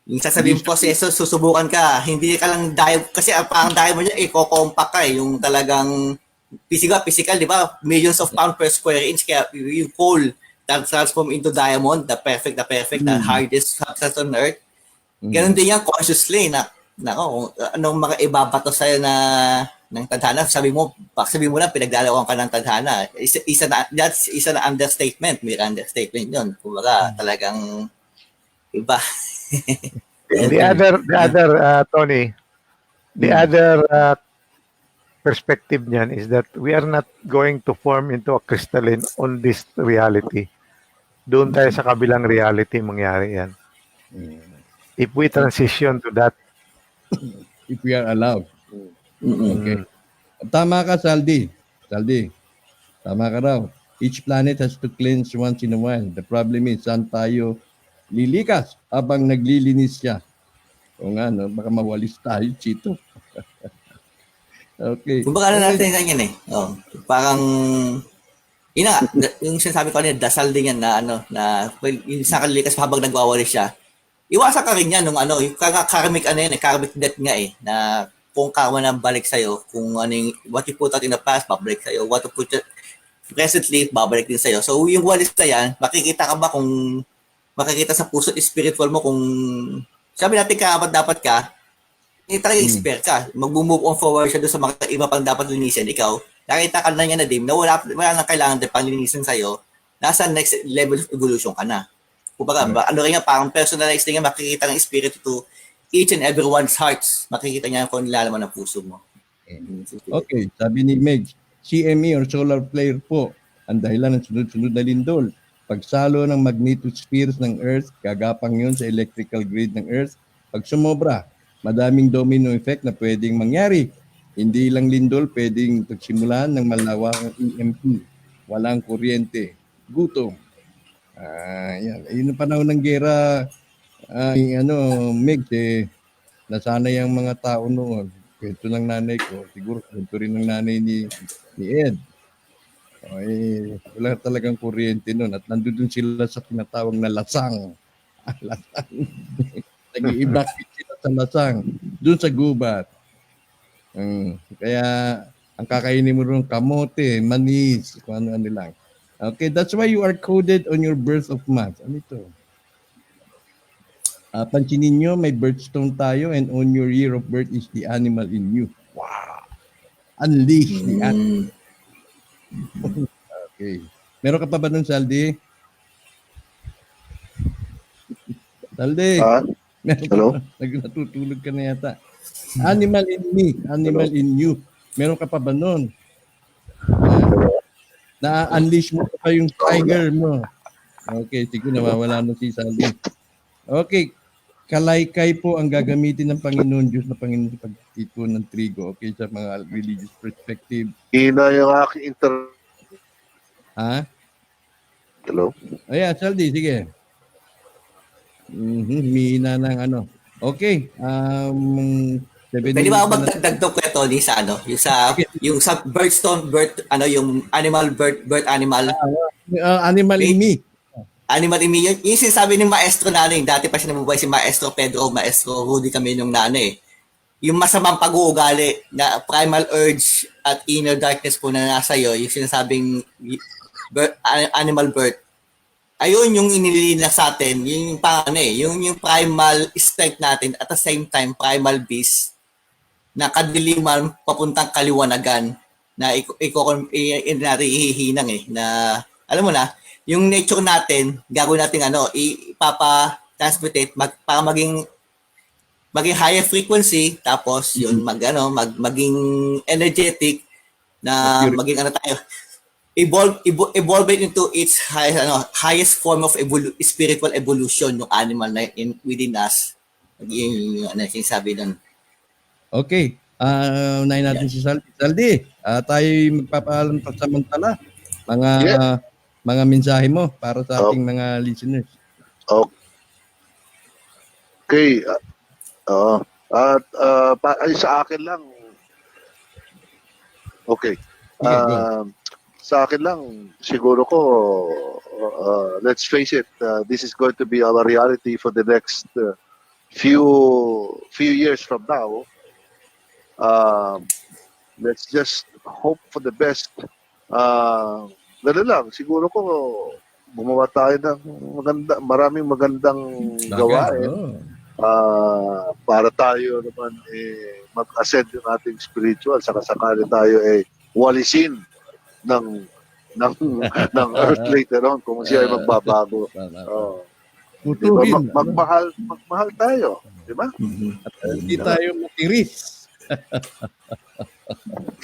yung sasabihin proseso, susubukan ka. Hindi ka lang kasi parang diamond niya, compact ka eh. Yung talagang physical, di ba? Millions of pounds per square inch. Kaya yung coal that transform into diamond, the perfect, the hardest substance on earth. Ganun din yan, consciously, anong mga ibabato sa'yo ng tadhana. Sabi mo na, pinagdalawan ka ng tadhana. That's an understatement. May understatement yun. Kumbaga, talagang iba. The other Tony, the other perspective niyan is that we are not going to form into a crystalline on this reality. Doon tayo sa kabilang reality mangyari yan. If we transition to that. If we are allowed. Okay. Tama ka, Saldi. Tama ka raw. Each planet has to cleanse once in a while. The problem is, saan tayo lilikas habang naglilinis siya? O nga, baka mawalis tayo, Chito. Okay. Kung baka natin yan eh. Parang, yung sinasabi ko kanina, dasal din yan na yung sa kalilikas habang nagwawalis siya. iwasan ka rin yan nung ano, yung karmic ano yan, karmic death nga eh, na kung karma na balik sa'yo, kung ano yung, what you put out in the past, babalik sa'yo, what you put presently, babalik din sa'yo. So, yung walis na yan, makikita ka ba kung, makikita sa puso, spiritual mo kung, sabi natin karapat dapat ka, hindi talaga expert ka. Mag-move on forward siya doon sa mga iba pang dapat linisin. Ikaw, nakita ka na niya na dim, na wala nang kailangan din pang linisin sa'yo, nasa next level of evolution ka na. Kumbaga, ano rin nga, parang personalized din nga, makikita ng espiritu to each and everyone's hearts. Makikita niya kung nilalaman ng puso mo. Okay, sabi ni Meg, CME or solar flare po ang dahilan ng sunod-sunod na lindol. Pagsalo ng magnetospheres ng Earth, gagapang yun sa electrical grid ng Earth. Pag sumobra, madaming domino effect na pwedeng mangyari. Hindi lang lindol, pwedeng pagsimulan ng malawakang EMP. Walang kuryente. Gutom. Yan. Yun ang panahon ng gera, Meg, nasanay ang mga tao noon. Kwento ng nanay ko, siguro kwento rin ng nanay ni Ed. Wala talagang kuryente noon at nandun sila sa tinatawag na lasang. Lasang. Nag-i-evacuate sila sa lasang. Doon sa gubat. Kaya ang kakainin mo rin kamote, manis, kung ano-ano lang. Okay, that's why you are coded on your birth of month. Ano ito? Pansinin nyo, may birthstone tayo and on your year of birth is the animal in you. Wow! Unleash the animal. Okay. Meron ka pa ba nun, Saldi? Saldi? Meron Hello? Natutulog ka na yata. Animal in me, animal in you. Meron ka pa ba nun? Na-unleash mo pa yung tiger mo. Okay, siguro nawawala na si Saldi. Okay, kalaykay po ang gagamitin ng Panginoon Diyos na Panginoon sa pagtitipon ng trigo. Okay, sa mga religious perspective. Hina yung aking Ha? Hello? Ayan, Saldi, sige. Hihina ng ano. Okay. Pwede ba ako magdagdag to kaya Tony sa ano, yung sa birthstone, yung animal birth animal. Animal in me. Animal in me, yung sinasabi ng maestro natin, dati pa siya nabubuhay si Maestro Pedro, Maestro Rudy kami nung nanay. Yung masamang pag-uugali na primal urge at inner darkness po na nasa iyo, yung sinasabing animal birth. Ayun yung inilinas sa atin, yung yung primal strength natin at the same time primal beast na kadiliman papuntang kaliwanagan na natin ihihinang na alam mo na yung nature natin gagawin natin ipapa-transmutate para maging higher frequency tapos yun maging energetic na maging tayo evolve it into its highest form of spiritual evolution ng animal na within us. Yung sinasabi doon. Okay. Unahin natin si Saldi. Saldi, tayo magpapaalam pa samantala. Mga mensahe mo para sa ating mga listeners. Okay. Sa akin lang. Okay. Sa akin lang, siguro ko, let's face it, this is going to be our reality for the next few years from now. Let's just hope for the best. Gano'n lang, siguro ko gumawa tayo ng maraming magandang gawain para tayo naman mag-ascend yung ating spiritual saka sakali tayo walisin ng earth later on kung siya ay magbabago. Diba? Magmahal tayo, di ba? At hindi tayo matiris.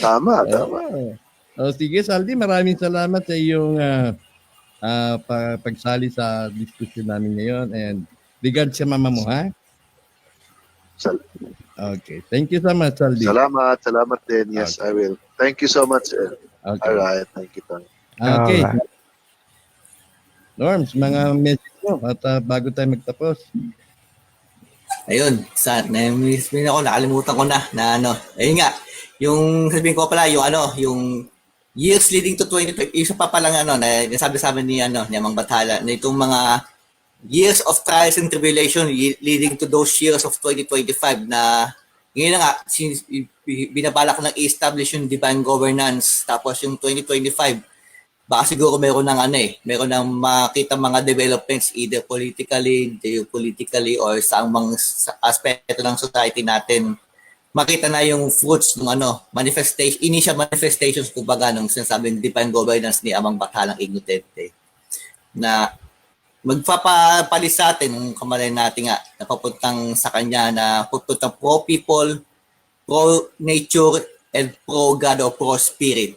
Tama. Sige, Saldi, maraming salamat sa iyong pagsali sa discussion namin ngayon and regards sa mama mo, ha? Okay. Thank you so much, Saldi. Salamat din. Yes, I will. Thank you so much. Okay. Alright, thank you, Tony. Okay. Alright. Norms, mga message mo at bago tayo magtapos. Ayun, nakalimutan ko na ayun nga, yung sabihin ko pala, yung years leading to 2020, isa pa palang na nasabi sa amin ni Mang Bathala, na itong mga years of trials and tribulation leading to those years of 2025 na ngayon na nga, binabalak ng i-establish yung divine governance. Tapos yung 2025, baka siguro meron ng makita mga developments either politically, geopolitically, or sa mga aspeto ng society natin. Makita na yung fruits ng manifestation, initial manifestations kumbaga ng sinasabing divine governance ni Amang Bakhalang Ignotente na magpapapalis sa atin ng kamalay natin nga na papuntang sa kanya na papuntang pro-people, pro-nature, and pro-God o pro-spirit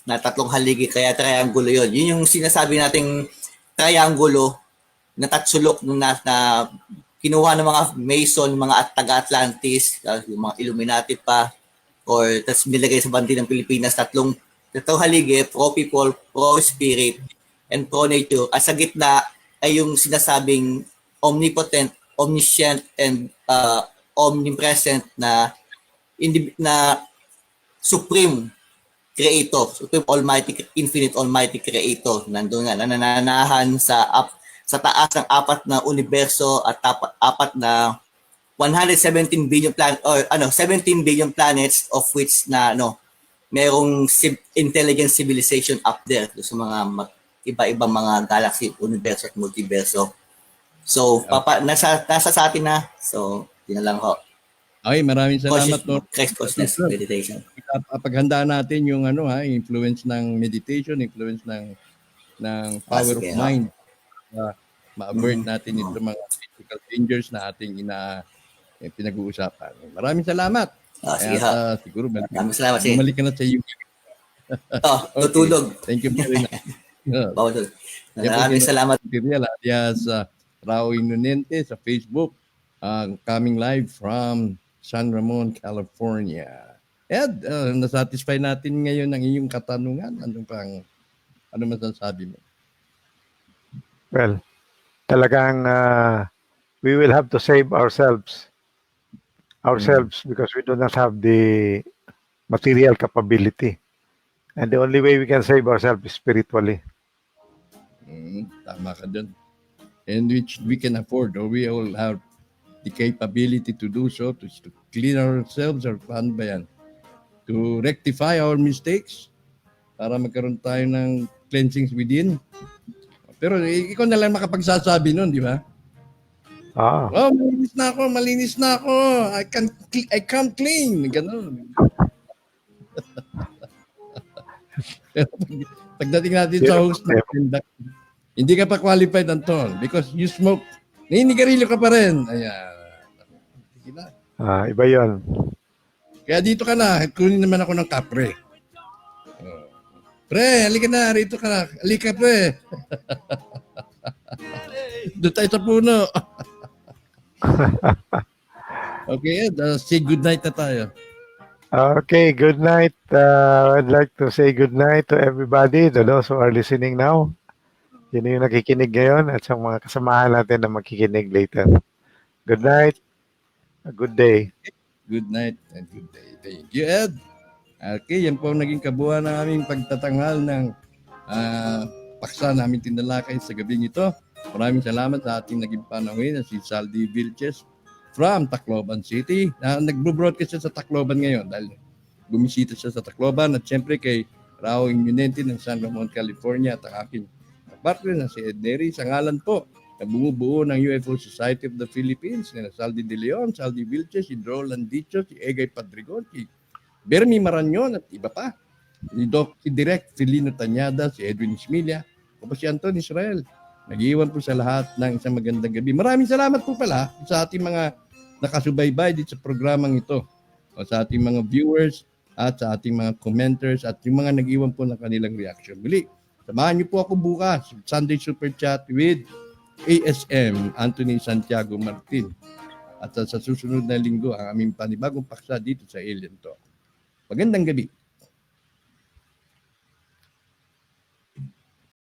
na tatlong haligi, kaya triangulo yun. Yun yung sinasabi nating triangulo na tatsulok na kinuha ng mga Mason, mga taga-Atlantis, yung mga Illuminati pa, or tas nilagay sa bandi ng Pilipinas, tatlong haligi, pro-people, pro-spirit, and pro-nature. At sa gitna ay yung sinasabing omnipotent, omniscient, and omnipresent na supreme creator, supreme almighty, infinite almighty creator. Nandun nga, nananahan sa taas ng 4 na universo at 4 na 117 billion 17 billion planets, of which na merong intelligent civilization up there sa mga iba-ibang mga galaxy, universo at multiverso. So, nasa sa atin na. So, yun na lang ho. Okay, maraming salamat, Lord. Consciousness meditation. Paghandaan natin yung influence ng meditation, influence ng power of mind. Ma-avert natin ito mga physical dangers na ating pinag-uusapan. Maraming salamat. Sige ha. Siguro maraming salamat. Bumalik ka na sa iyo. Tutulog. Thank you very much. Maraming salamat. Alias Rao Inonente sa Facebook, coming live from San Ramon, California. Ed, nasatisfy natin ngayon ang iyong katanungan. Ano masasabi mo? Well, talagang we will have to save ourselves because we do not have the material capability. And the only way we can save ourselves is spiritually. Tama ka dun. And which we can afford, or we all have the capability to do so, to clean ourselves, or paano ba yan? To rectify our mistakes para magkaroon tayo ng cleansings within. Pero ikaw na lang makapagsasabi nun, di ba? Oh, malinis na ako. I come clean. Ganun. Pero pagdating natin sa host natin, hindi ka pa qualified, Anton, because you smoke. Naninigarilyo ka pa rin. Ayan. Iba yun. Kaya dito ka na, kunin naman ako ng kapre. Pre, halika na, rito ka na. Halika, pre. Doon tayo sa puno. Okay, say good night na tayo. Okay, good night. I'd like to say good night to everybody, to those who are listening now. Yun yung nakikinig ngayon at sa mga kasamahan natin na makikinig later. Good night. A good day. Good night and good day. Thank you, Ed. Okay, yan po ang naging kabuuan ng aming pagtatanghal ng paksa namin tinalakay sa gabing ito. Maraming salamat sa ating naging panawin na si Saldi Vilches from Tacloban City. Nagbo-broadcast siya sa Tacloban ngayon dahil bumisita siya sa Tacloban at syempre kay Rao Inonente ng San Ramon, California at ang aking partner na si Ed Neri sa ngalan po na bumubuo ng UFO Society of the Philippines, na Saldi De Leon, Saldi Vilches, si Dro Landicho, si Egay Padrigon, si Bernie Maranyon at iba pa. Si Direk Filino Tanyada, si Edwin Ismilia, o si Anton Israel. Nag-iwan po sa lahat ng isang magandang gabi. Maraming salamat po pala sa ating mga nakasubaybay dito sa programang ito, o sa ating mga viewers at sa ating mga commenters at yung mga nag-iwan po ng kanilang reaction. Muli, samahan niyo po ako bukas, Sunday Super Chat with ASM Anthony Santiago Martin. At sa susunod na linggo, ang aming panibagong paksa dito sa Alien Talk. Magandang gabi.